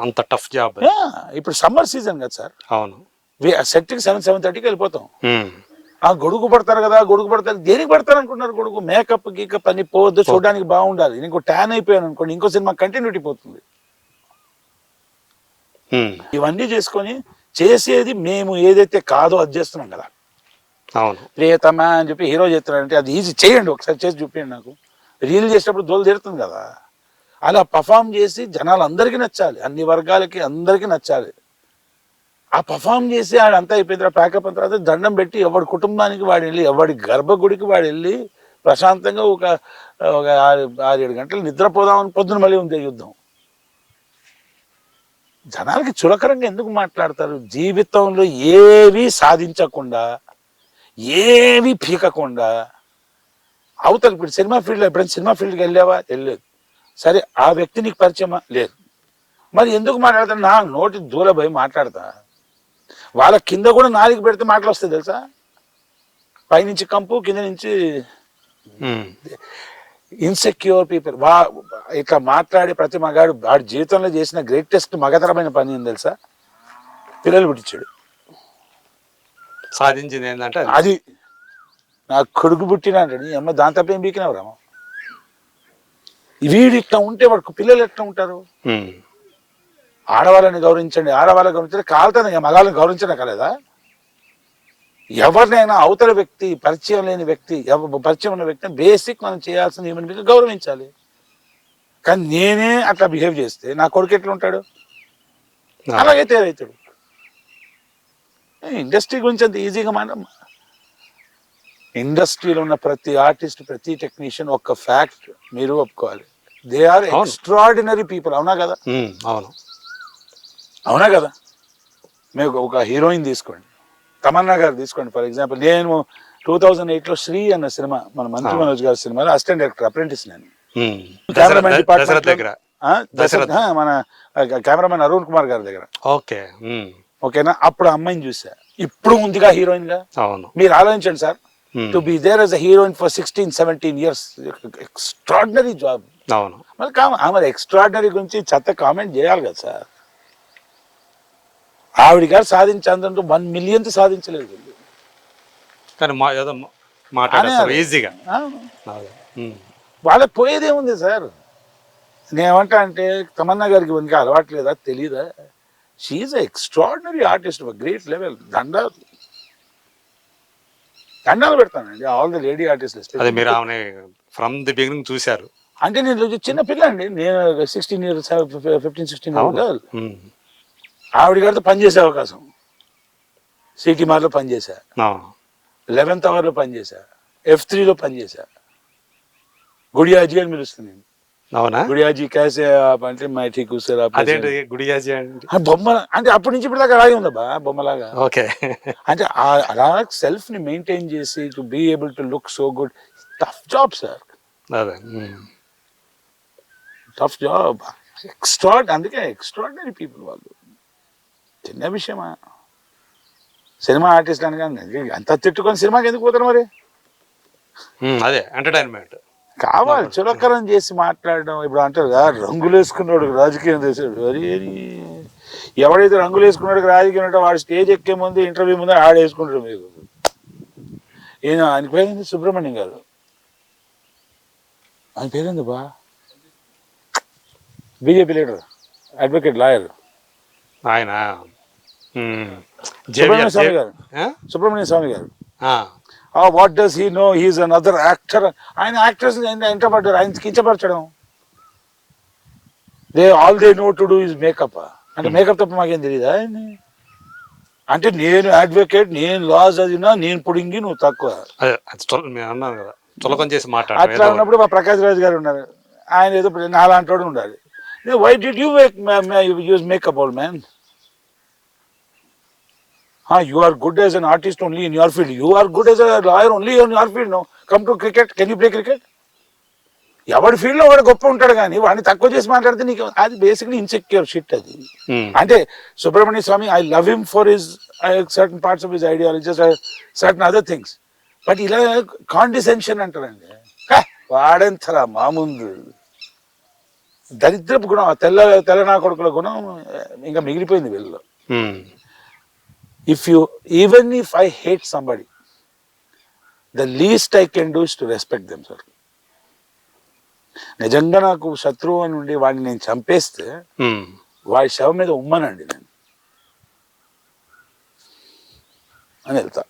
అంత టఫ్ జాబ్. ఇప్పుడు సమ్మర్ సీజన్ కదా సార్. అవును. సెట్కి 7-7:30కి వెళ్ళిపోతాం. ఆ గొడుగు పడతారు కదా, గొడుగు పడతారు, దేనికి పడతారు అనుకుంటున్నారు? గొడుగు మేకప్ గీకప్ అని పోవద్దు, చూడడానికి బాగుండాలి. ఇంకో ట్యాన్ అయిపోయాను అనుకోండి, ఇంకో సినిమా కంటిన్యూటీ పోతుంది. ఇవన్నీ చేసుకొని చేసేది మేము ఏదైతే కాదో అది చేస్తున్నాం కదా. అవును. ప్రియతమా అని చెప్పి హీరో చేస్తున్నాడంటే అది ఈజీ, చేయండి ఒకసారి చేసి చూపించండి. నాకు రీల్ చేసేటప్పుడు దోలు తీరుతుంది కదా, అలా పర్ఫామ్ చేసి జనాలు అందరికీ నచ్చాలి, అన్ని వర్గాలకి అందరికీ నచ్చాలి. ఆ పర్ఫామ్ చేసి ఆడంతా అయిపోయిన తర్వాత ప్యాకప్ అయిన తర్వాత దండం పెట్టి ఎవడి కుటుంబానికి వాడు వెళ్ళి, ఎవడి గర్భగుడికి వాడు వెళ్ళి ప్రశాంతంగా ఒక 6-7 గంటలు నిద్రపోదామని పొద్దున మళ్ళీ ఉంది యుద్ధం. జనాలకి చులకరంగా ఎందుకు మాట్లాడతారు? జీవితంలో ఏవి సాధించకుండా, ఏవి పీకకుండా అవతల, ఇప్పుడు సినిమా ఫీల్డ్లో ఎప్పుడైనా సినిమా ఫీల్డ్కి వెళ్ళావా? వెళ్ళలేదు. సరే, ఆ వ్యక్తి నీకు పరిచయమా? లేదు. మరి ఎందుకు మాట్లాడతాను? నా నోటి దూల పోయి మాట్లాడతా. వాళ్ళ కింద కూడా నాలుగు పెడితే మాటలు వస్తాయి తెలుసా, పైనుంచి కంపు, కింద నుంచి ఇన్సెక్యూర్ పీపుల్. ఇట్లా మాట్లాడే ప్రతి మగాడు వాడి జీవితంలో చేసిన గ్రేటెస్ట్ మగతరమైన పని ఏం తెలుసా? పిల్లలు పుట్టించాడు. సాధించింది ఏంటంటే అది నా కొడుకు పుట్టినా అంటాడు, నీ అమ్మ దాని తప్ప ఏం బీకినవరామా? వీడు ఇట్లా ఉంటే వాడికి పిల్లలు ఎట్లా ఉంటారు? ఆడవాళ్ళని గౌరవించండి, ఆడవాళ్ళని గౌరవించండి, కాలుతుంది మగాళ్ళని గౌరవించడం కలేదా? ఎవరినైనా అవతల వ్యక్తి, పరిచయం లేని వ్యక్తి, పరిచయం ఉన్న వ్యక్తిని బేసిక్ మనం చేయాల్సిన హ్యూమన్ బీయింగ్ గౌరవించాలి. కానీ నేనే అట్లా బిహేవ్ చేస్తే నా కొడుకు ఎట్లా ఉంటాడు? అలాగే తేరవుతాడు. ఇండస్ట్రీ గురించి అంత ఈజీగా ఇండస్ట్రీలో ఉన్న ప్రతి ఆర్టిస్ట్, ప్రతి టెక్నీషియన్ ఒక్క ఫ్యాక్ట్ మీరు ఒప్పుకోవాలి, దే ఆర్ ఎక్స్ట్రాడినరీ పీపుల్. అవునా కదా? అవును. అవునా కదా? మేము ఒక హీరోయిన్ తీసుకోండి, తమన్నా గారు తీసుకోండి ఫర్ ఎగ్జాంపుల్. నేను 2008లో శ్రీ అన్న సినిమా, మన మంత్రి మనోజ్ గారి సినిమాలో అసిస్టెంట్ డైరెక్టర్, అప్రెంటిస్. నేను కెమెరామెన్ డిపార్ట్మెంట్ దగ్గర, మన కెమెరామెన్ అరుణ్ కుమార్ గారి దగ్గర. ఓకేనా? అప్పుడు అమ్మాయిని చూసా, ఇప్పుడు ఉందిగా హీరోయిన్ గా. మీరు ఆలోచించండి sir, to be there as a heroine for 16-17 years, extraordinary job. మరి ఆమె ఎక్స్ట్రాడినరీ గురించి చెత్త కామెంట్ చేయాలి కదా సార్. ఆవిడ గారు సాధించాలంటే 1 million సాధించలేదు. వాళ్ళకి పోయేదేముంది సార్? నేనేమంటా అంటే, తమన్నా గారికి ఇంకా అలవాటు లేదా తెలీదా? She's extraordinary artist, great level. దండాలు పెడతానండి all the lady artist. From the beginning చూశారు అంటే నేను చిన్న పిల్ల అండి, నేను 16 years 15-16 years గర్ల్. ఆవిడ గారితో పనిచేసే అవకాశం, సిటీ మార్లో పనిచేశా, 11th hourలో పనిచేశా, F3లో పనిచేశా. గుడియాజీ అని పిలుస్తుంది. గుడియాజీ కేసే అంటే మైఠీ కూసారా బొమ్మ అంటే అప్పటి నుంచి ఇప్పుడు దాకా అలాగే ఉందబ్బా, బొమ్మలాగా. అంటే అలా సెల్ఫ్ ని మెయింటైన్ చేసి to be able to look so good. Tough job sir, tough job. అందుకే ఎక్స్ట్రాడినరీ పీపుల్ వాళ్ళు. చిన్న విషయమా? సినిమా ఆర్టిస్ట్ అని కానీ అంత తిట్టుకొని సినిమాకి ఎందుకు పోతారు మరి? అదే ఎంటర్టైన్మెంట్ కావాలి. చులకరం చేసి మాట్లాడడం. ఇప్పుడు అంటారు రంగులు వేసుకున్నాడు రాజకీయం చేశాడు. అది ఎవడైతే రంగులు వేసుకున్నాడు రాజకీయం అంటే వాడు స్టేజ్ ఎక్కే ముందు, ఇంటర్వ్యూ ముందు ఆడేసుకుంటాడు. మీకు ఆయన పేరేంది? సుబ్రహ్మణ్యం గారు. ఆయన పేరేంది బా? బీజేపీ లీడర్, అడ్వకేట్, లాయర్ ఆయన సుబ్రహ్మణ్య స్వామి గారు. సుబ్రహ్మణ్య స్వామి గారు. What does he know, he's another actor. ఆయన యాక్టర్స్ ఎంటపడ్డారు, ఆయన కించపరచడం. All they know to do is makeup. అంటే మేకప్ తప్ప మాకేం తెలియదా ఆయన్ని? అంటే నేను అడ్వకేట్, నేను లా చదివినా, నేను పుడింగి, నువ్వు తక్కువ. అట్లా ఉన్నప్పుడు మా ప్రకాష్ రాజ్ గారు ఉన్నారు, ఆయన ఏదో నాలాంటి వాడు ఉండాలి. Why did you use makeup old man? You are good as an artist only in your field. You are good as a lawyer only in your field. No, come to cricket. Can you play cricket? ఎవడి ఫీల్డ్ లో వాడు గొప్ప ఉంటాడు కానీ వాడిని తక్కువ చేసి మాట్లాడితే నీకు అది బేసిక్లీ ఇన్సెక్యూర్ షిట్ అది. అంటే Subramanya Swamy, I love him for his certain parts of his ideologies, certain other things. But ఇలా కాండిసెన్షన్ అంటారండి. వాడెంతరా మా ముందు దరిద్రపు గుణం, తెల్ల నా కొడుకుల గుణం ఇంకా మిగిలిపోయింది వీళ్ళలో. Even if I hate somebody, the least I can do is to respect them, sir. నిజంగా నాకు శత్రువు అని ఉండి వాడిని నేను చంపేస్తే వాడి శవం మీద ఉమ్మనండి నేను అని వెళ్తా.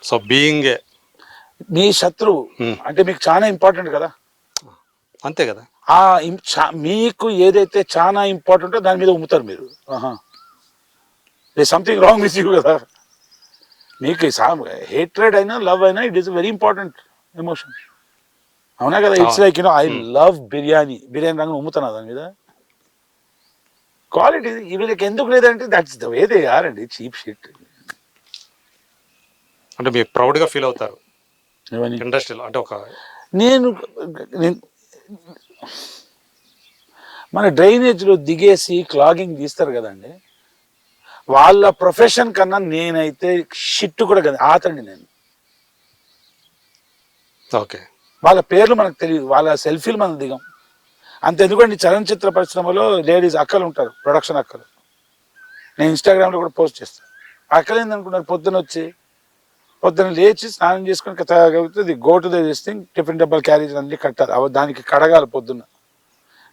సో బీయింగ్ మీ శత్రువు అంటే మీకు చాలా ఇంపార్టెంట్ కదా, అంతే కదా. మీకు ఏదైతే చాలా ఇంపార్టెంటో దాని మీద ఉమ్ముతారు మీరు. సంథింగ్ రాంగ్ విత్ యూ కదా. మీకు హేట్రెడ్ అయినా లవ్ అయినా it is very important emotion, అవునా కదా? It's like I love biryani రంగు ఉమ్ముతున్నా దాని మీద. క్వాలిటీ వీళ్ళకి ఎందుకు లేదంటే that's the way they are అండి, చీప్ షిట్. అంటే మీరు ప్రౌడ్ గా ఫీల్ అవుతారు ఇండస్ట్రీలో. అంటే ఒక నేను మన డ్రైనేజ్ లో దిగేసి క్లాగింగ్ తీస్తారు కదండి, వాళ్ళ ప్రొఫెషన్ కన్నా నేనైతే షిట్ కూడా కదా ఆతండి నేను. ఓకే, వాళ్ళ పేర్లు మనకు తెలియదు, వాళ్ళ సెల్ఫీలు మనం దిగం. అంతెందుకండి చలనచిత్ర పరిశ్రమలో లేడీస్ అక్కలు ఉంటారు, ప్రొడక్షన్ అక్కలు. నేను ఇన్స్టాగ్రామ్లో కూడా పోస్ట్ చేస్తాను. అక్కలు ఏందనుకున్నారు, పొద్దున లేచి స్నానం చేసుకుని go to this thing, tiffin డబ్బాలు క్యారేజ్ అన్ని కట్టాలి, దానికి కడగాలి. పొద్దున్న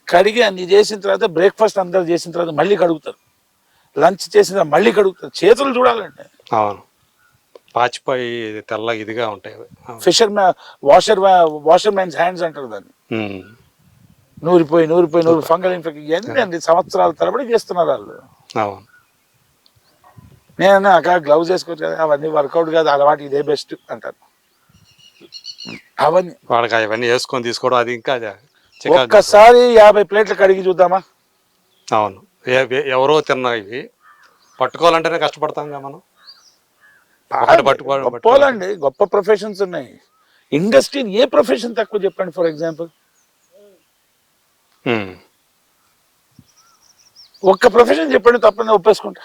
కడిగి అన్ని చేసిన తర్వాత బ్రేక్ఫాస్ట్ అందరూ చేసిన తర్వాత మళ్ళీ కడుగుతారు, లంచ్ చేసిన మళ్ళీ కడుగుతారు. చేతులు చూడాలండి, అవును, పాచిపోయి తెల్ల ఇదిగా ఉంటాయి. వాషర్ మ్యాన్స్ హ్యాండ్స్ అంటారు దాన్ని. నూరిపోయి ఫంగల్ ఇన్ఫెక్షన్ ఏంటండి, సంవత్సరాల తరబడి చేస్తున్నారు వాళ్ళు. అవును, నేను అక్కడ గ్లౌజ్ వేసుకోవచ్చు కదా, అవన్నీ వర్కౌట్ కాదు, అలవాటు ఇదే బెస్ట్ అంటారు. అవన్నీ వాళ్ళకి అవన్నీ వేసుకొని తీసుకోవడం అది ఇంకా ఒక్కసారి 50 ప్లేట్లు కడిగి చూద్దామా? అవును, ఎవరో తిన్నా ఇవి పట్టుకోవాలంటేనే కష్టపడతాం కదా మనం. పట్టుకోవాలండి, గొప్ప ప్రొఫెషన్స్ ఉన్నాయి. ఇండస్ట్రీ ఏ ప్రొఫెషన్ తక్కువ చెప్పండి. ఫర్ ఎగ్జాంపుల్ ఒక్క ప్రొఫెషన్ చెప్పండి, తప్పని ఒప్పేసుకుంటా.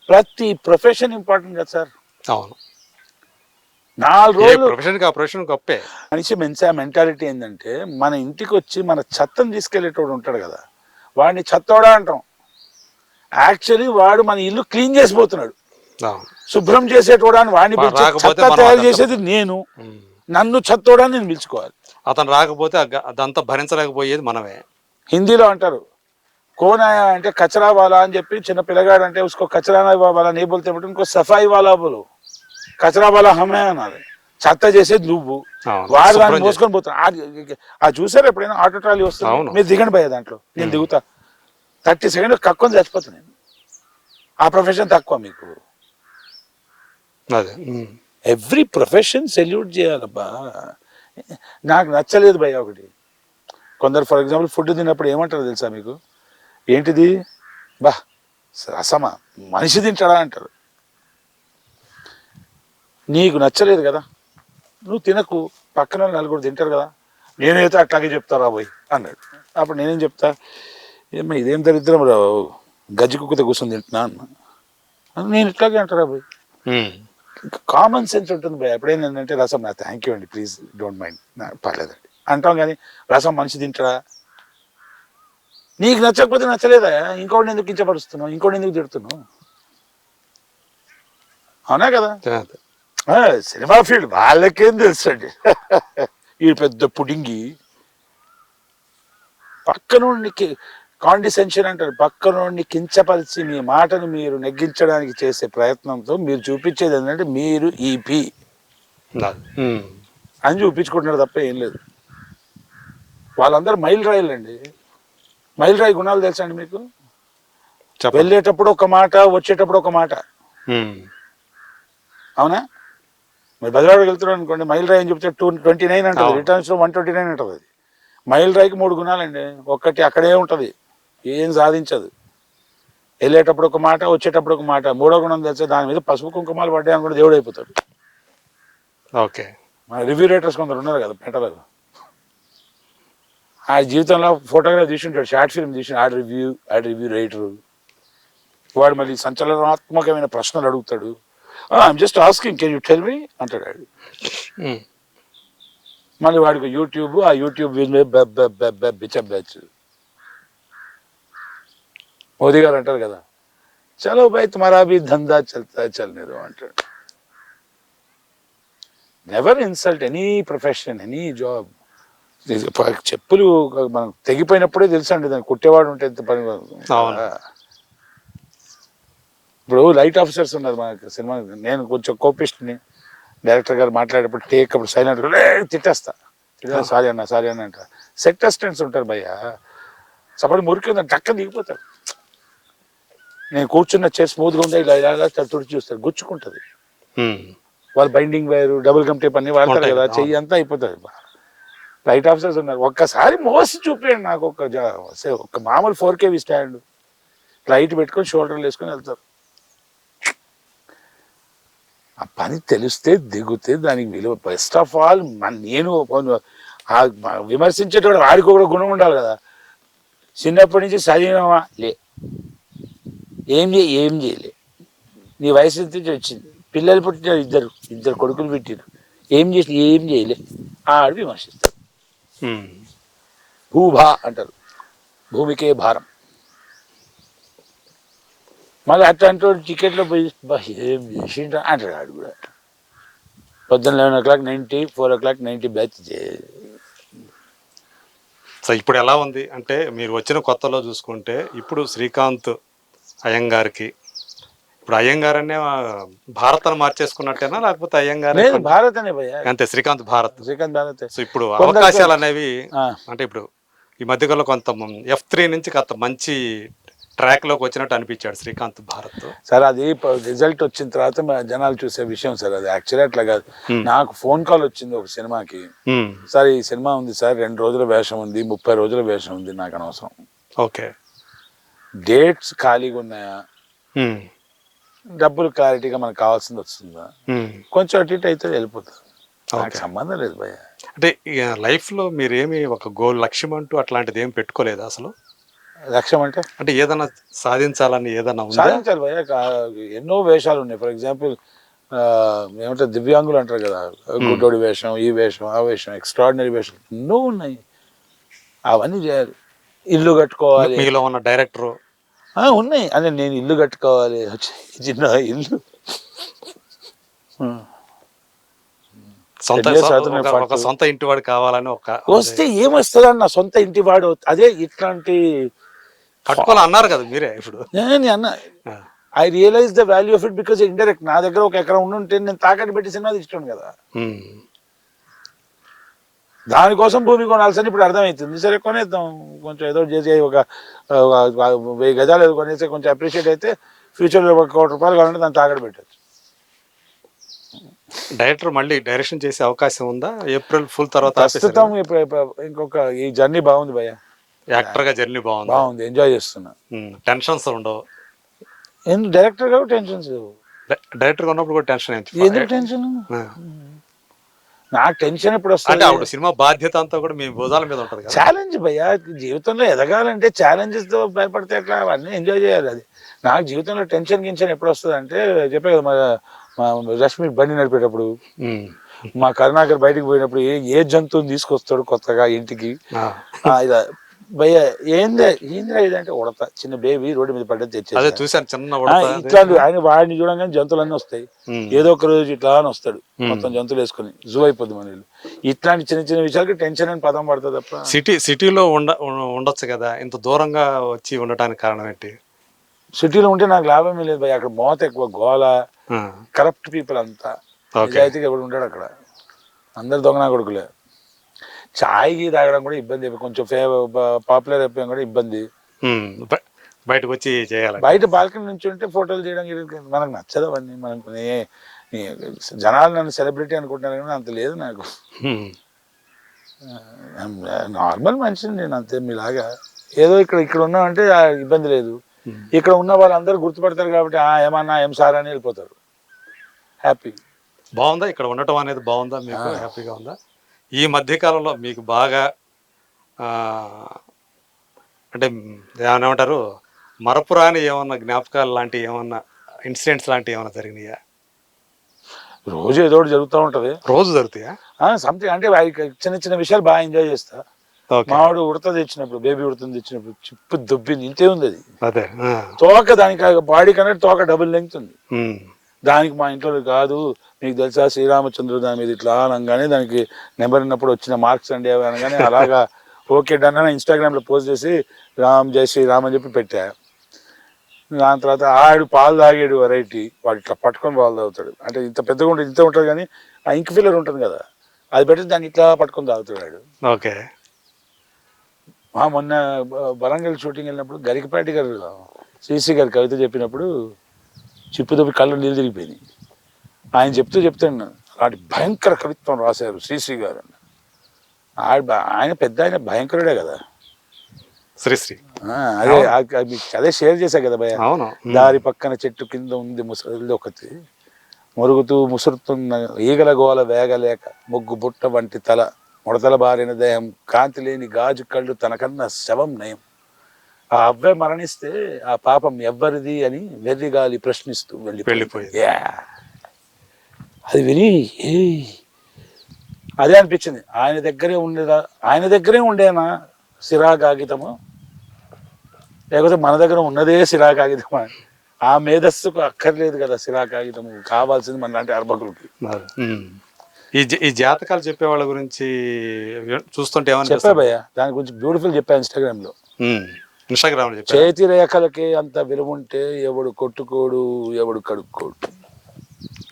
ప్రతి ప్రొఫెషన్ ఇంపార్టెంట్ కదా సార్. అవును, 4 రోజులు ప్రొఫెషన్ గొప్పే. మనిషి మెంటాలిటీ ఏంటంటే, మన ఇంటికి వచ్చి మన చెత్తను తీసుకెళ్లేటోడు ఉంటాడు కదా, వాడిని చెత్తోడా అంటాం. యాక్చువల్లీ వాడు మన ఇల్లు క్లీన్ చేసిపోతున్నాడు, శుభ్రం చేసేటోడా అని వాడిని పిలిచి చెత్త తయారు చేసేది నేను. నన్ను చెత్తోడా నేను పిలుచుకోవాలి. అతను రాకపోతే అదంతా భరించలేకపోయేది మనమే. హిందీలో అంటారు కోన్ ఆయా అంటే కచరా వాలా అని చెప్పి, చిన్న పిల్లగాడు అంటే ఉసుకో కచరా వాలా నీ బోల్తే ఇంకో సఫాయి వాలా బోలు, కచరా వాలా హమే అనాలి. చెత్త చేసేది నువ్వు, వాడు దాన్ని మోసుకొని పోతాను. అది చూసారు ఎప్పుడైనా ఆటో ట్రాలీ వస్తుంది, మీరు దిగండి పోయే దాంట్లో, నేను దిగుతా 30 సెకండ్లు కక్కుని చచ్చిపోతాను నేను. ఆ ప్రొఫెషన్ తక్కువ మీకు? ఎవ్రీ ప్రొఫెషన్ సెల్యూట్ చేయాలబ్బా. నాకు నచ్చలేదు భయ్య ఒకటి, కొందరు ఫర్ ఎగ్జాంపుల్ ఫుడ్ తిన్నప్పుడు ఏమంటారు తెలుసా మీకు? ఏంటిది బా రసమా, మనిషి తింటాడా అంటారు. నీకు నచ్చలేదు కదా, నువ్వు తినకు, పక్కన 4 తింటారు కదా, నేనైతే అట్లాగే చెప్తారా పోయి అన్నాడు. అప్పుడు నేనేం చెప్తా, ఏమ్మా ఇదేం దరిద్రం రావు, గజ్జి కుక్కతో కూర్చొని తింటున్నా అన్న. నేను ఇట్లాగే అంటారా పోయి. కామన్ సెన్స్ ఉంటుంది భయ. ఎప్పుడైనా ఏంటంటే రసం నా థ్యాంక్ యూ అండి, ప్లీజ్ డోంట్ మైండ్, పర్లేదండి అంటాం. కానీ రసం మనిషి తింటాడా? నీకు నచ్చకపోతే నచ్చలేదా, ఇంకోటి ఎందుకు కించపరుస్తున్నావు, ఇంకోటి ఎందుకు తిడుతున్నావు? అవునా కదా? సినిమా ఫీల్డ్ వాళ్ళకేం తెలుసు అండి. ఈ పెద్ద పుడింగి పక్కనుండి కాండిసెన్షన్ అంటారు, పక్కనుండి కించపరిచి మీ మాటను మీరు నెగ్గించడానికి చేసే ప్రయత్నంతో మీరు చూపించేది ఏంటంటే మీరు ఈపీ అని చూపించుకుంటున్నారు తప్ప ఏం లేదు. వాళ్ళందరూ మైల్ రాయలండి. మైల్ రాయి గుణాలు తెలుసా అండి మీకు? వెళ్ళేటప్పుడు ఒక మాట, వచ్చేటప్పుడు ఒక మాట. అవునా? మరి బదిలాడికి వెళ్తున్నాడు అనుకోండి, మైల్ రాయి అని చెప్తే 229 అంటుంది, రిటర్న్స్ లో 129 అంటుంది. అది మైల్ రాయికి 3 గుణాలండి. ఒకటి అక్కడే ఉంటుంది, ఏం సాధించదు. వెళ్ళేటప్పుడు ఒక మాట, వచ్చేటప్పుడు ఒక మాట. మూడో గుణం తెలిసే దాని మీద పసుపు కుంకుమాలు పడ్డాయని కూడా దేవుడు అయిపోతాడు. ఓకే. మన రివ్యూ రైటర్స్ కొందరు ఉన్నారు కదా పెట్టలేదు, ఆ జీవితంలో ఫోటోగ్రాఫ్ తీసి ఉంటాడు, షార్ట్ ఫిల్మ్ తీసి ఆడ్ రివ్యూ రైటరు. వాడు మళ్ళీ సంచలనాత్మకమైన ప్రశ్నలు అడుగుతాడు. I'm just asking, can you tell me అంటాడు. మళ్ళీ వాడికి యూట్యూబ్, ఆ యూట్యూబ్ బిచ్చబ్యాచ్. మోదీ గారు అంటారు కదా, చలో భాయ్ తుమారా భీ ధందా చల్తా చల్నేదో అంటాడు. Never insult any profession, any job. చెప్పులు మనం తెగిపోయినప్పుడే తెలుసు అండి దాన్ని కుట్టేవాడు ఉంటే ఎంత పని. ఇప్పుడు లైట్ ఆఫీసర్స్ ఉన్నారు మనకి సినిమా. నేను కొంచెం కోపిస్ట్ని. డైరెక్టర్ గారు మాట్లాడేటప్పుడు టేక్ అప్పుడు సైలెంట్ తిట్టేస్తా, సారీ అన్న అంట. సెట్ అసిస్టెంట్స్ ఉంటారు భయ్య, సపోజ్ మురికి ఉందని టక్క దిగిపోతారు. నేను కూర్చున్న చైర్ స్మూత్గా ఉందా ఇలా ఇలా తుడిచి చూస్తారు, గుచ్చుకుంటుంది. వాళ్ళు binding wire, double gum tape అన్ని వాడతారు కదా, చెయ్యి అంతా అయిపోతుంది. లైట్ ఆఫీసర్స్ ఉన్నారు, ఒక్కసారి మోసి చూపించండి నాకు ఒక మామూలు 4 kV స్టాండ్, లైట్ పెట్టుకొని షోల్డర్లు వేసుకొని వెళ్తారు. ఆ పని తెలిస్తే దిగుతే దానికి విలువ. ఫస్ట్ ఆఫ్ ఆల్ నేను విమర్శించేటప్పుడు వాడికి కూడా గుణం ఉండాలి కదా. చిన్నప్పటి నుంచి చదివినావా లే, ఏం చేయలే, నీ వయసు నుంచి వచ్చింది, పిల్లలు పుట్టినారు, ఇద్దరు కొడుకులు పెట్టారు, ఏం చేయలే, ఆడు విమర్శిస్తారు. భూభా అంటారు, భూమికే భారం. మళ్ళీ అట్లాంటి టికెట్లో పోయి ఏం చేసిండ్రా అంటాడు ఆడు కూడా. పొద్దున్న 11 o'clock 90, 4 o'clock 90 బ్యాచ్. సో ఇప్పుడు ఎలా ఉంది అంటే మీరు వచ్చిన కొత్తలో చూసుకుంటే ఇప్పుడు శ్రీకాంత్ అయ్యంగారికి, ఇప్పుడు అయ్యంగారనే భారత్ అని మార్చేసుకున్నట్టేనా, లేకపోతే అయ్యంగారే భారత్ అనే భయ్యా అంతే, శ్రీకాంత్ భారత్. సో ఇప్పుడు అవకాశాలు అనేవి అంటే ఇప్పుడు ఈ మధ్యకాలంలో కొంత F3 నుంచి కొంత మంచి ట్రాక్ లోకి వచ్చినట్టు అనిపించాడు శ్రీకాంత్ భారత్. సార్ అది రిజల్ట్ వచ్చిన తర్వాత జనాలు చూసే విషయం సార్. అది యాక్చువల్లీ అట్లా కాదు. నాకు ఫోన్ కాల్ వచ్చింది ఒక సినిమాకి, సార్ ఈ సినిమా ఉంది సార్, 2 రోజుల వేషం ఉంది, 30 రోజుల వేషం ఉంది, నాకు అనవసరం. ఓకే, డేట్స్ ఖాళీగా ఉన్నాయా, డబ్బులు క్లారిటీగా మనకు కావాల్సింది వస్తుందా, కొంచెం అటు ఇటు అయితే వెళ్ళిపోతుంది, నాకు సంబంధం లేదు భయ్య. అంటే లైఫ్ లో మీరేమి ఒక గోల్, లక్ష్యం అంటూ అట్లాంటిది ఏం పెట్టుకోలేదు అసలు? లక్ష్యం అంటే ఏదైనా సాధించాలని ఏదైనా సాధించాలి భయ్య. ఎన్నో వేషాలు ఉన్నాయి. ఫర్ ఎగ్జాంపుల్ ఏమంటారు, దివ్యాంగులు అంటారు కదా, గుడ్డోడి వేషం, ఈ వేషం, ఆ వేషం, ఎక్స్ట్రాడినరీ వేషం ఎన్నో ఉన్నాయి, అవన్నీ చేయాలి. ఇల్లు కట్టుకోవాలి, మీలో ఉన్న డైరెక్టర్ ఉన్నాయి. అదే నేను ఇల్లు కట్టుకోవాలి, చిన్న ఇల్లు, సొంత ఇంటి వాడు కావాలని వస్తే ఏమొస్తుందని, నా సొంత ఇంటి వాడు. అదే ఇట్లాంటి కట్టుకోవాలి అన్నారు కదా మీరే. ఇప్పుడు నేను అన్న I realise the value of it because indirect. నా దగ్గర ఒక ఎకరం ఉంటే నేను తాకట్టు పెట్టి సినిమా ఇష్టం కదా, దానికోసం భూమి కొనాల్సిన ఇప్పుడు అర్థమవుతుంది. సరే కొనేద్దాం, కొంచెం ఏదో చేసి ఒక 1000 గజాలు ఏదో కొనేసి కొంచెం అప్రిషియేట్ అయితే ఫ్యూచర్లో 1 కోటి రూపాయలు కావాలంటే దాన్ని తాకట్టు పెట్టచ్చు. డైరెక్టర్ మళ్ళీ డైరెక్షన్ చేసే అవకాశం ఉందా ఏప్రిల్ ఫుల్ తర్వాత? ప్రస్తుతం ఇంకొక ఈ జర్నీ బాగుంది భయ్య, యాక్టర్ గా జర్నీ బాగుంది, ఎంజాయ్ చేస్తున్నా. టెన్షన్స్ ఉండవు, డైరెక్టర్ గా టెన్షన్స్. డైరెక్టర్ గా ఉన్నప్పుడు కూడా టెన్షన్ ఎందుకు టెన్షన్? నాకు టెన్షన్ ఎప్పుడు వస్తుంది? సినిమా బాధ్యత అంతా కూడా మీ భుజాల మీద ఉంటుంది కదా. ఛాలెంజ్ భయ్యా, జీవితంలో ఎదగాలంటే ఛాలెంజెస్ తో భయపడితే ఎట్లా, అవన్నీ ఎంజాయ్ చేయాలి. అది నాకు జీవితంలో టెన్షన్ ఎప్పుడు వస్తుంది అంటే, చెప్పే కదా మా రష్మి బండి నడిపేటప్పుడు, మా కరుణాకర్ బయటకు పోయినప్పుడు ఏ జంతువుని తీసుకొస్తాడు కొత్తగా ఇంటికి, ఇలా భయ్య ఏందే ఏంద్రా ఇదంటే ఉడత చిన్న బేబీ రోడ్డు మీద పడ్డది అదే తెచ్చేసి చూశాను చిన్న ఉడత అది. ఇట్లాంటి ఆయన వాడిని చూడంగానే జంతువులన్నీ వస్తాయి. ఉమ్. ఏదో ఒక రోజు ఇట్లా అని వస్తాడు ఉమ్. మొత్తం జంతువులు వేసుకొని జూ అయిపోద్ది మన ఇల్లు. ఇట్లాంటి చిన్న చిన్న విషయాలకి టెన్షన్ అని పదం పడుతుంది తప్ప. సిటీలో ఉండొచ్చు కదా, ఇంత దూరంగా వచ్చి ఉండటానికి కారణం ఏంటి? సిటీలో ఉంటే నాకు లాభమే లేదు భయ్య. అక్కడ మోత ఎక్కువ, గోల, ఆ, కరప్ట్ పీపుల్ అంతా. ఓకే. నిజాయితీగా ఎవడు ఉంటాడు అక్కడ, అందరు దొంగనా కొడుకులే. చాయ్కి తాగడం కూడా ఇబ్బంది, కొంచెం పాపులర్ అయిపోయాం కూడా ఇబ్బంది. ఉమ్, బయటకు వచ్చి చేయాలి. బయట బాల్కనీ నుంచి ఉంటే ఫోటోలు చేయడం మనకు నచ్చదు అవన్నీ. మనకు జనాలు నన్ను సెలబ్రిటీ అనుకుంటున్నారు కానీ అంత లేదు నాకు. ఉమ్. నార్మల్ మనిషిని నేను, అంతే మీలాగా. ఏదో ఇక్కడ ఉన్నామంటే ఇబ్బంది లేదు. ఉమ్. ఇక్కడ ఉన్న వాళ్ళందరూ గుర్తుపడతారు కాబట్టి ఏమన్నా ఏం సార్ అని వెళ్ళిపోతారు. హ్యాపీ. బాగుందా ఇక్కడ ఉండటం అనేది? బాగుందా మీకు? హ్యాపీగా ఉందా? ఈ మధ్యకాలంలో మీకు బాగా అంటే ఏమంటారు, మరపురాని ఏమన్నా జ్ఞాపకాలు లాంటివి, ఏమన్నా ఇన్సిడెంట్స్ లాంటివి ఏమన్నా జరిగినాయా? రోజు ఏదో ఒకటి జరుగుతూ ఉంటది. రోజు జరుగుతాయా? సంథింగ్ అంటే చిన్న చిన్న విషయాలు బాగా ఎంజాయ్ చేస్తా. మావాడు ఉడత తెచ్చినప్పుడు, బేబీ ఉడతను తెచ్చినప్పుడు చిప్పు దొబ్బింది, ఇంతే ఉంది అది. అదే తోక దానికి బాడీ కన్నా తోక డబుల్ లెంగ్త్ ఉంది. దానికి మా ఇంట్లో కాదు మీకు తెలుసా శ్రీరామచంద్రుడు దాని మీద ఇట్లా అనగానే దానికి నెంబర్ ఉన్నప్పుడు వచ్చిన మార్క్స్ అండి అవి అనగానే అలాగా ఓకే డన్ అని ఇన్స్టాగ్రామ్లో పోస్ట్ చేసి జై శ్రీరామ్ అని చెప్పి పెట్టా. దాని తర్వాత ఆడు పాలు తాగాడు వెరైటీ, వాడు ఇట్లా పట్టుకొని పాలు తాగుతాడు. అంటే ఇంత పెద్దగా ఉంటుంది, ఇంత ఉంటుంది కానీ ఆ ఇంక్ ఫిల్లర్ ఉంటుంది కదా, అది పెట్టి దాన్ని ఇట్లా పట్టుకొని తాగుతాడు. ఓకే. మొన్న వరంగల్ షూటింగ్ వెళ్ళినప్పుడు గరికపాటి గారు శ్రీశ్రీ గారు కవిత చెప్పినప్పుడు చిప్పుదొప్పి కళ్ళు నీళ్ళు తిరిగిపోయినాయి. ఆయన చెప్తాను అలాంటి భయంకర కవిత్వం రాశారు శ్రీశ్రీ గారు. ఆయన పెద్ద, ఆయన భయంకరుడే కదా శ్రీశ్రీ. అదే షేర్ చేశా కదా భయ. దారి పక్కన చెట్టు కింద ఉంది ముసలి ఒకటి, మురుగుతూ ముసురుతున్న ఈగల గోల వేగలేక, ముగ్గు బుట్ట వంటి తల, ముడతల బారిన దేహం, కాంతి లేని గాజు కళ్ళు, తనకన్నా శవం నయం. ఆ అబ్బాయి మరణిస్తే ఆ పాపం ఎవ్వరిది అని వెర్రిగాలి ప్రశ్నిస్తూ వెళ్ళిపోయింది. అది విని అదే అనిపించింది, ఆయన దగ్గరే ఉండేనా సిరా కాగితము, లేకపోతే మన దగ్గర ఉన్నదే సిరా కాగితమా? ఆ మేధస్సుకు అక్కర్లేదు కదా సిరా కాగితము, కావాల్సింది మన లాంటి అర్భకులకి. ఈ జాతకాలు చెప్పే వాళ్ళ గురించి చూస్తుంటే చెప్పా భయ్య, దాని గురించి బ్యూటిఫుల్ చెప్పా ఇన్స్టాగ్రామ్ లో. చేతి రేఖలకి అంత విలువ ఉంటే ఎవడు కొట్టుకోడు, ఎవడు కడుక్కోడు.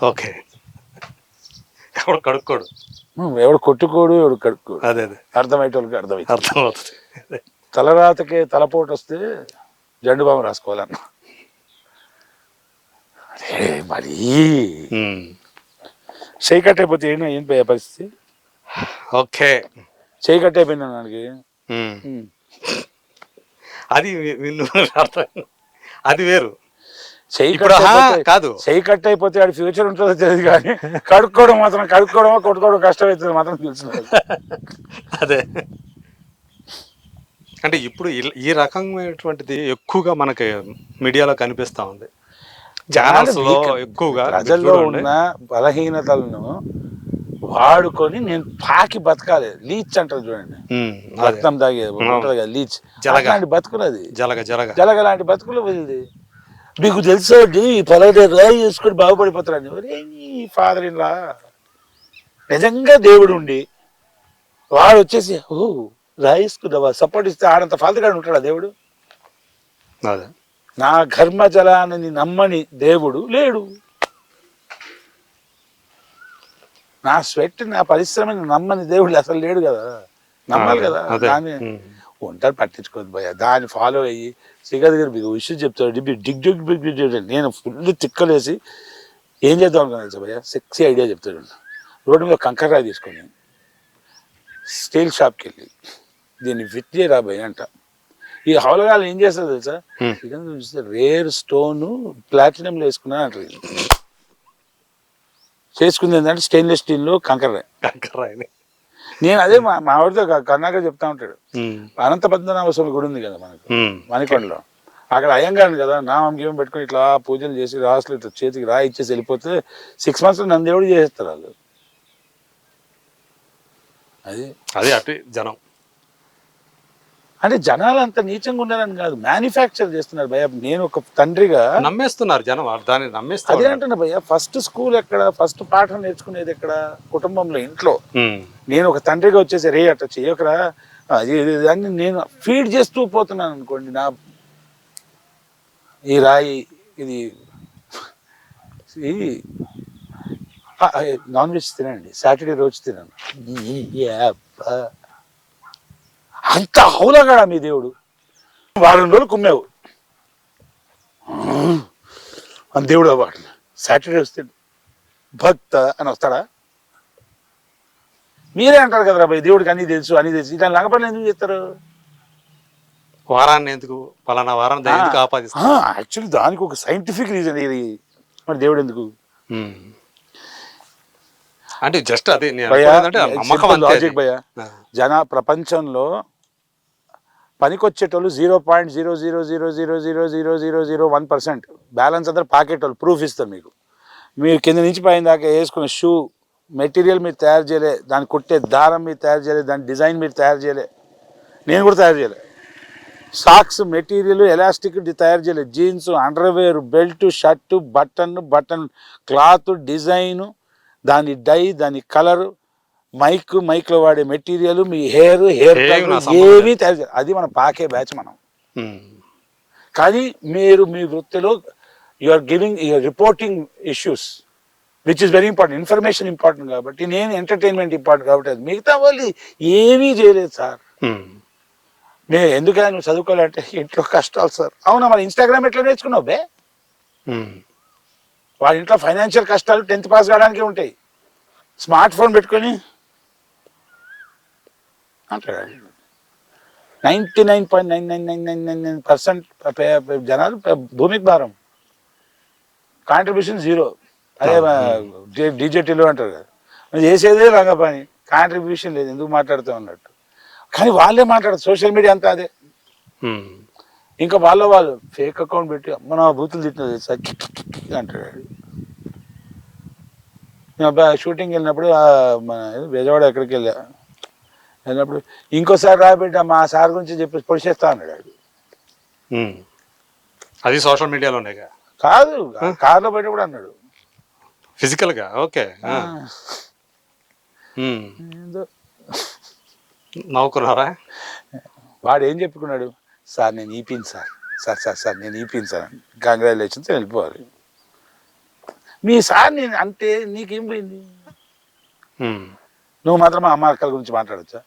ఓకే. ఎవడు కడుక్కోడు, ఎవడు కొట్టుకోడు, ఎవడు కడుక్కోడు. అదే అర్థమయ్యేటోళ్ళకి అర్థమవుతుంది. తలరాతకే తలపోటు వస్తే జండు బామ రాసుకోవాలన్న. అదే మరి చేయి కట్ అయిపోతే ఏం పోయే పరిస్థితి? ఓకే, చేయి కట్ అయిపోయింది దానికి. అది అది వేరు. కాదు, చేయి కట్ అయిపోతే ఆడి ఫ్యూచర్ ఉంటుందో తెలియదు కానీ కడుక్కోవడమో కొట్టుకోవడం కష్టమవుతుంది మాత్రం తెలుసు. అదే అంటే ఇప్పుడు ఈ రకమైనటువంటిది ఎక్కువగా మనకి మీడియాలో కనిపిస్తా ఉంది. ఎక్కువగా ప్రజల్లో ఉన్న బలహీనతలను వాడుకొని నేను పాకి బతకాలి. లీచ్ అంటారు చూడండి, రక్తం తాగేది ఉంటుంది కదా లీచ్, అలాంటి బతుకున్నది. జలగ లాంటి బతుకులు వెళ్ళి మీకు తెలుసా పలానా రాయి చేసుకొని బాగుపడిపోతారని. ఫాదర్ ఇన్ లా నిజంగా దేవుడు ఉండి వాడు వచ్చేసి రాయిసుకున్నావా సపోర్ట్ ఇస్తే ఆడంత ఫాల్తుగా ఉంటాడా దేవుడు? నా కర్మ జలాన్ని నమ్మని దేవుడు లేడు. నా స్వెట్, నా పరిశ్రమని నమ్మని దేవుడు అసలు లేడు కదా. నమ్మాలి కదా. దాన్ని ఉంటారు పట్టించుకోవద్దు భయ, దాన్ని ఫాలో అయ్యి శ్రీకాంత్ గారు మీకు విషయం చెప్తాడు. నేను ఫుల్ తిక్కలేసి ఏం చేద్దాం అనుకున్నాను భయ్య, సెక్సీ ఐడియా చెప్తాడు. రోడ్డు మీద కంకర్రాయి తీసుకొని స్టీల్ షాప్కి వెళ్ళి దీన్ని ఫిట్ చేయరా భయ్య అంట. ఈ హౌలగాలు ఏం చేస్తారు తెలుసా, చూస్తే రేర్ స్టోన్ ప్లాటినంలో వేసుకున్నా అంటారు. చేసుకుంది ఏంటంటే స్టెయిన్లెస్ స్టీల్లో కంకర్రాయి. నేను అదే మా ఆవిడతో కర్ణాకర్ చెప్తా ఉంటాడు. అనంత పద్మనాభ స్వామి గుడి ఉంది కదా మనకు మణికొండలో, అక్కడ అయ్యంగారు కదా నామం గీమం పెట్టుకుని ఇట్లా పూజలు చేసి రాసులు ఇట్లా చేతికి రాయి ఇచ్చేసి వెళ్ళిపోతే 6 months నన్ను దేవుడు చేసేస్తారు వాళ్ళు. అది అటు జనం అంటే జనాలు అంత నీచంగా ఉన్నారని కాదు, మ్యానుఫ్యాక్చర్ చేస్తున్నారు భయ్య. నేను ఒక తండ్రిగా నమ్మేస్తున్నారు జనం, దాన్ని అదే నమ్మేస్తారు. అంటున్నా భయ్య, ఫస్ట్ స్కూల్ ఎక్కడ, ఫస్ట్ పాఠం నేర్చుకునేది ఎక్కడ? కుటుంబంలో, ఇంట్లో. నేను ఒక తండ్రిగా వచ్చేసి రే అట్లా చేయకరా అది దాన్ని నేను ఫీడ్ చేస్తూ పోతున్నాను అనుకోండి. ఈ రాయి ఇది నాన్ వెజ్ తినండి, సాటర్డే రోజు తినను. అంత హౌలగాడా మీ దేవుడు? వారం రోజులు కుమ్మావు అని దేవుడు అవాడు, సాటర్డే వస్తే భక్త అని వస్తాడా? మీరే అంటారు కదరా భయ్, దేవుడికి అన్నీ తెలుసు ఇట్లా లంగపల్లి ఎందుకు చేస్తారు? వారాన్ని ఎందుకు, పలానా వారం ఎందుకు ఆపాదిస్తారు? యాక్చువల్లీ దానికి ఒక సైంటిఫిక్ రీజన్ ఇది. మరి దేవుడు ఎందుకు అంటే జస్ట్ అదే లాజిక్ భయ. ప్రపంచంలో పనికొచ్చేటోళ్ళు 0.000000001%, బ్యాలెన్స్ అందరూ పాకెట్టోళ్ళు. ప్రూఫ్ ఇస్తారు మీకు. మీరు కింద నుంచి పైన దాకా వేసుకున్న షూ మెటీరియల్ మీరు తయారు చేయలే, దాన్ని కుట్టే దారం మీరు తయారు చేయలే, దాని డిజైన్ మీరు తయారు చేయలే, నేను కూడా తయారు చేయలే. సాక్స్ మెటీరియల్ ఎలాస్టిక్ తయారు చేయలేదు, jeans, underwear, belt, shirt, button cloth, design, దాని డై, దాని కలరు, మైక్లో వాడే మెటీరియల్, మీ హెయిర్ ఏమీ తయారు చేయలేదు. అది మనం పాకే బ్యాచ్ మనం. కానీ మీరు మీ వృత్తిలో you're reporting issues which is very important. Information important కాబట్టి, నేను ఎంటర్టైన్మెంట్ ఇంపార్టెంట్ కాబట్టి, అది మిగతా వాళ్ళు ఏమీ చేయలేదు సార్. నేను ఎందుకైనా నువ్వు చదువుకోవాలంటే ఇంట్లో కష్టాలు సార్. అవునా, మరి ఇన్స్టాగ్రామ్ ఎట్లా నేర్చుకున్నావు బే? వాళ్ళ ఇంట్లో ఫైనాన్షియల్ కష్టాలు 10th పాస్ కావడానికి ఉంటాయి. స్మార్ట్ ఫోన్ పెట్టుకొని అంటాడు. 99.99999% జనాలు భూమికి భారం, కాంట్రిబ్యూషన్ 0. అదే డీజేటీలో అంటారు కదా, చేసేదే రంగ పని, కాంట్రిబ్యూషన్ లేదు, ఎందుకు మాట్లాడుతూ ఉన్నట్టు. కానీ వాళ్ళే మాట్లాడరు, సోషల్ మీడియా అంతా అదే. ఇంకా వాళ్ళు ఫేక్ అకౌంట్ పెట్టి మన బూతులు తిట్టినది అంటాడు. నేను అబ్బాయి షూటింగ్ వెళ్ళినప్పుడు మన బెజవాడ ఎక్కడికి వెళ్ళినప్పుడు, ఇంకోసారి రాబెట్ట మా సార్ గురించి చెప్పి పొడిచేస్తా అన్నాడు. అది సోషల్ మీడియాలోనే కాదు, కార్లో బయట కూడా అన్నాడు, ఫిజికల్ గా. ఓకే, నవ్వుకున్నారా? వాడు ఏం చెప్పుకున్నాడు, సార్ నేను ఈపిన్ సార్, సార్ నేను ఈపిన్ సార్, కంగ్రాచులేషన్స్, వెళ్ళిపోవాలి. మీ సార్ నేను అంటే నీకేం పోయింది? నువ్వు మాత్రం మా అమ్మ అక్కల గురించి మాట్లాడచ్చా?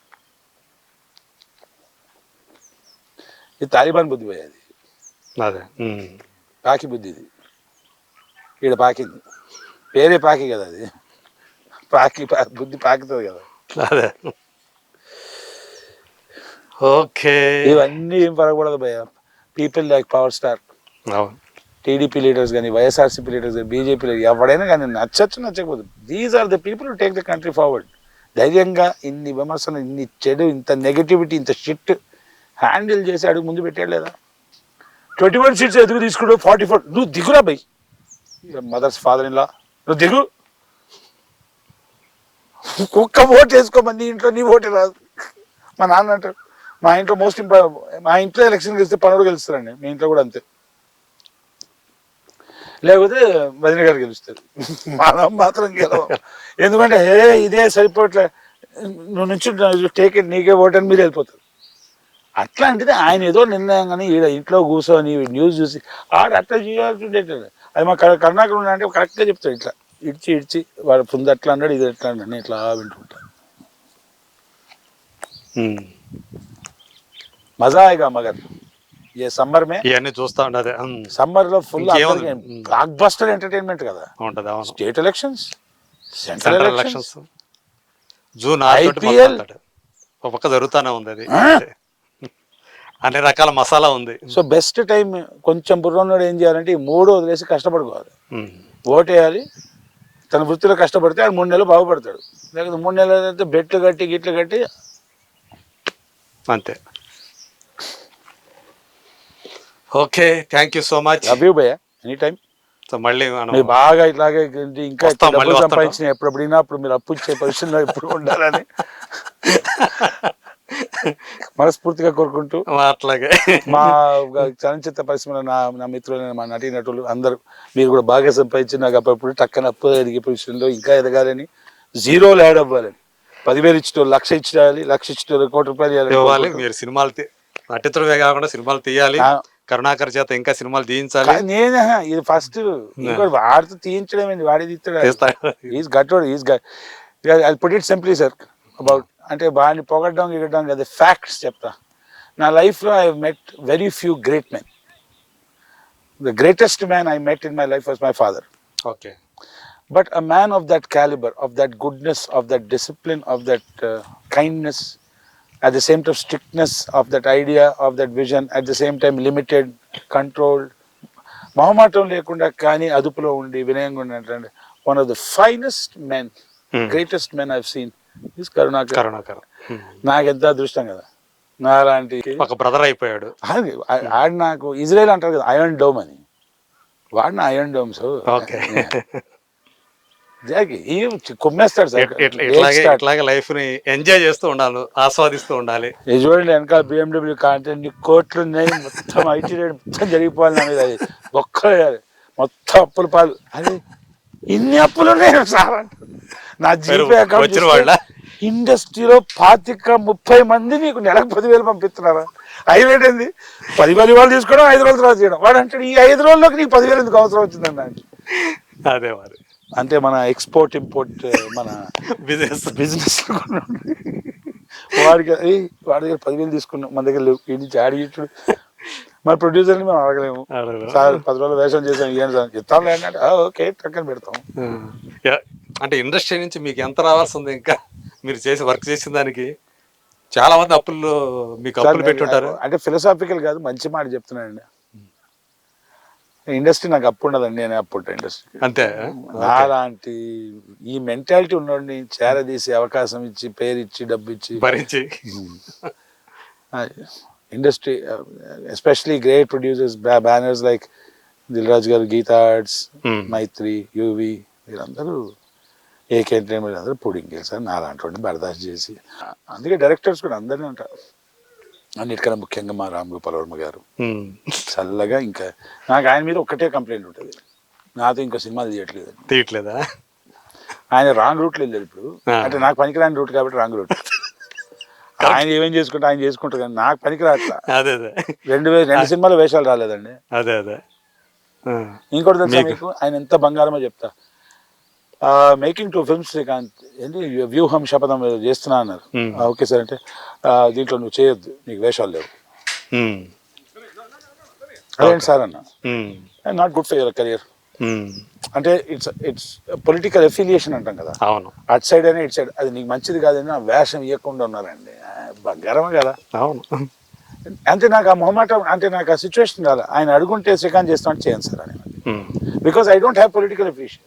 ఇది తాలిబాన్ బుద్ధి పోయేది, అదే పాకి బుద్ధి. ఇది ఈడ పాకింది, పేరే పాకి కదా, అది బుద్ధి పాకుతుంది కదా. అదే ఓకే. ఇవన్నీ ఏం పరగకూడదు భయ. People like power star, TDP leaders కానీ, వైఎస్ఆర్సీపీ లీడర్స్ కానీ, బీజేపీ లీడర్ ఎవడైనా కానీ నచ్చకపోదు. These are the people who take the country forward. ధైర్యంగా ఇన్ని విమర్శలు, ఇన్ని చెడు, ఇంత నెగటివిటీ, ఇంత షిట్ హ్యాండిల్ చేసి అడుగు ముందు పెట్టాడు లేదా? 21 సీట్స్ ఎదుగు తీసుకుంటూ 44. నువ్వు దిగురా బై, మదర్స్ ఫాదర్ ఇన్ లా, నువ్వు దిగు. ఒక్క ఓటు వేసుకోమని నీ ఇంట్లో నీ ఓటే రాదు. మా నాన్న అంటారు, మా ఇంట్లో మా ఇంట్లో ఎలక్షన్ గెలిస్తే పనుడు గెలుస్తారండి, మీ ఇంట్లో కూడా అంతే. లేకపోతే వదిన గారు గెలుస్తారు, మనం మాత్రం గెలవం. ఎందుకంటే ఇదే సరిపోట్లే, నువ్వు నుంచి టేక్ ఇట్, నీకే ఓటు అని మీరు వెళ్ళిపోతారు. అట్లాంటిది ఆయన ఏదో నిర్ణయం కానీ ఈడ ఇంట్లో కూర్చొని న్యూస్ చూసి ఆడ అట్లా చేయాల్సి ఉండేది. అది మా కరుణాకర్ ఉన్నా అంటే కరెక్ట్గా చెప్తాడు, ఇట్లా ఇడ్చి వాడు ముందు అట్లా అన్నాడు, ఇది ఎట్లా అన్నాడు, నేను ఇట్లా వింటుంటాను. మజా ఆయేగా మగర్ ఏ సమ్మర్ మే ఇవన్నీ చూస్తా ఉండదు. సమ్మర్ లో ఫుల్ బ్లాక్ బస్టర్ ఎంటర్టైన్మెంట్ కదా ఉంటది. State elections, central elections, June IPL ఒక పక్క జరుగుతానే ఉంది. అది అన్ని రకాల మసాలా ఉంది. సో బెస్ట్ టైం కొంచెం బుర్రన్నాడు ఏం చేయాలంటే, ఈ 3 వదిలేసి కష్టపడుకోవాలి. ఓటేయాలి, తన వృత్తిలో కష్టపడితే ఆయన 3 నెలలు బాగుపడతాడు. లేకపోతే 3 నెలలు అయితే బెట్లు కట్టి గిట్లు కట్టి అంతే. Okay, thank you so much. Love you భయ్యా, ఎనీ టైం. సో మళ్ళీ బాగా ఇట్లాగే ఇంకా సంపాదించిన ఎప్పుడైనా అప్పుడు మీరు అప్పు ఇచ్చే పొజిషన్లో ఎప్పుడు ఉండాలని మనస్ఫూర్తిగా కోరుకుంటూ అట్లాగే మా చలనచిత్ర పరిశ్రమలో నా మిత్రులైన మా నటీనటులు అందరూ మీరు కూడా బాగా సంపాదించి నాకు అప్పుడప్పుడు టక్కన అప్పు ఎదిగే పొజిషన్లో ఇంకా ఎదగాలని, జీరోలు యాడ్ అవ్వాలని, 10,000 ఇచ్చేటోళ్ళు 1,00,000 ఇచ్చేయాలి, 1,00,000 ఇచ్చేటోళ్ళు 1,00,00,000 రూపాయలు ఇవ్వాలి. ఇవ్వాలి. మీరు సినిమాలు నటించడమే కాకుండా సినిమాలు తీయాలి, కరుణాకర్ చేత ఇంకా సినిమాలు తీయించాలి. నేనే ఇది ఫస్ట్ ఇంకోటి వాడితో తీయించడం ఏంటి, వాడి తీస్తాడు. ఈజ్ గట్టోడు, I put it simply sir about అంటే వాడిని పొగడ్డం గిగడం కదా, ఫ్యాక్ట్స్ చెప్తా. నా లైఫ్లో I met very few great men. The greatest man I met in my life was my father. Okay. But a man of that caliber, of that goodness, of that discipline, of that kindness, at the same time strictness, of that idea, of that vision, at the same time limited, controlled, మొహమాటం లేకుండా కానీ అదుపులో ఉండి వినయంగా ఉన్నటువంటి one of the finest men, greatest men I've seen is Karunakar. నాకు ఎంత అదృష్టం కదా, నా అలాంటి ఒక బ్రదర్ అయిపోయాడు. ఆడు నాకు ఇజ్రాయెల్ అంటారు కదా ఐరన్ డోమ్ అని, వాడు నా ఐరన్ డోమ్స్. ఓకే. కొమ్మేస్తాడు సార్. ఇట్లాగే లైఫ్ ని ఎంజాయ్ చేస్తూ ఉండాలి, ఆస్వాదిస్తూ ఉండాలి. చూడండి వెనకాల BMW కాంటెంట్ కోట్లు ఉన్నాయి, మొత్తం IT రేట్ మొత్తం జరిగిపోవాలి నా మీద, బొక్కలు మొత్తం అప్పుల పాలు. అది ఇన్ని అప్పులు ఉన్నాయి సార్ అంటారు. నా జీపే అకౌంట్ ఇండస్ట్రీలో 25-30 మంది నీకు నెలకు 10,000 పంపిస్తున్నారా? హైలైట్ ఏంది 10 వాళ్ళు తీసుకోవడం 5 రోజుల తర్వాత చేయడం. వాడు అంటాడు ఈ 5 రోజుల్లోకి నీకు 10,000 ఎందుకు అవసరం వచ్చిందండి అంటే. అదే మరి అంటే మన ఎక్స్పోర్ట్ ఇంపోర్ట్ మన బిజినెస్ వాడి దగ్గర 10,000 తీసుకున్నాం, మన దగ్గర లేవు, ఇది యాడ్ ఇచ్చుడు. మన ప్రొడ్యూసర్ని మేము అడగలేము. సార్ 10 రోజులు వేషం చేసాం ఇవ్వండి సార్, ఇస్తాం లేదంటే ఓకే టక్కని పెడతాం. అంటే ఇండస్ట్రీ నుంచి మీకు ఎంత రావాల్సి ఉంది? ఇంకా మీరు చేసి వర్క్ చేసిన దానికి చాలా మంది అప్పుల్లో మీకు అప్పులు పెట్టుంటారు. అంటే ఫిలసాఫికల్ కాదు, మంచి మాట చెప్తున్నానండి. ఇండస్ట్రీ నాకు అప్పు ఉండదండి, నేనే అప్పు ఉంటా ఇండస్ట్రీ అంతే. అలాంటి ఈ మెంటాలిటీ ఉన్నోడిని చేరదీసి అవకాశం ఇచ్చి పేరు ఇచ్చి డబ్బు ఇచ్చి భరించి industry especially great producers banners like Dil Raju గారు, గీతా ఆర్ట్స్, మైత్రి, యువి, వీళ్ళందరూ AK ఎంటర్టైన్మెంట్ అందరూ పుడింగ్ సార్ నా అలాంటి వాడిని బర్దాష్ చేసి. అందుకే డైరెక్టర్స్ కూడా అందరినీ అంటారు. అన్నిటికన్నా ముఖ్యంగా మా రామ్ గోపాల్ వర్మ గారు చల్లగా. ఇంకా నాకు ఆయన మీద ఒక్కటే కంప్లైంట్ ఉంటుంది, నాతో ఇంకా సినిమాలు తీయట్లేదా. ఆయన రాంగ్ రూట్లో వెళ్ళారు ఇప్పుడు. అంటే నాకు పనికిరాని రూట్ కాబట్టి రాంగ్ రూట్. ఆయన ఏమేం చేసుకుంటే ఆయన చేసుకుంటారు కానీ నాకు పనికిరాట్లా. 2 సినిమాలు వేషాలు రాలేదండి. ఇంకోటి తెలుసా మీకు, ఆయన ఎంత బంగారమో చెప్తా. మేకింగ్ 2 ఫిల్మ్స్ శ్రీకాంత్ ఏంటి వ్యూహం శపథం చేస్తున్నా అన్నారు. ఓకే సార్ అంటే దీంట్లో నువ్వు చేయొద్దు, నీకు వేషాలు లేవు. అదేంటి సార్ అన్న, not good for your career. అంటే ఇట్స్ పొలిటికల్ ఎఫిలియేషన్ అంటాం కదా, అవును, అటు సైడ్ అయినా ఇటు సైడ్, అది నీకు మంచిది కాదని నా వేషం ఇవ్వకుండా ఉన్నారండి. గర్వం కదా. అవును. అంటే నాకు ఆ మొహమాటం, అంటే నాకు ఆ సిచ్యువేషన్ కాదు. ఆయన అడుగుంటే శ్రీకాంత్ చేస్తాను చేయను సార్ అని, because I don't have political affiliation.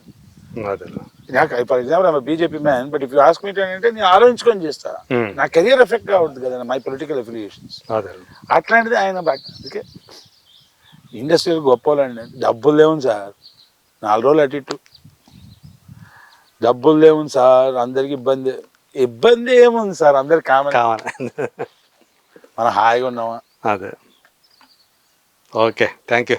నాకు for example I'm BJP man, but if you ask me అంటే నేను ఆలోచించుకొని చేస్తా. నా కెరియర్ ఎఫెక్ట్ కావద్దు కదా మై పొలిటికల్ ఎఫిలియేషన్స్. అట్లాంటిది ఆయన అందుకే ఇండస్ట్రీలో గొప్ప వాళ్ళండి. డబ్బులు లేవు సార్, 4 రోజులు అటు ఇటు డబ్బులు లేవు సార్, అందరికి ఇబ్బంది ఏముంది సార్, అందరికి కామన్. మనం హాయిగా ఉన్నామా. అదే. Okay, thank you.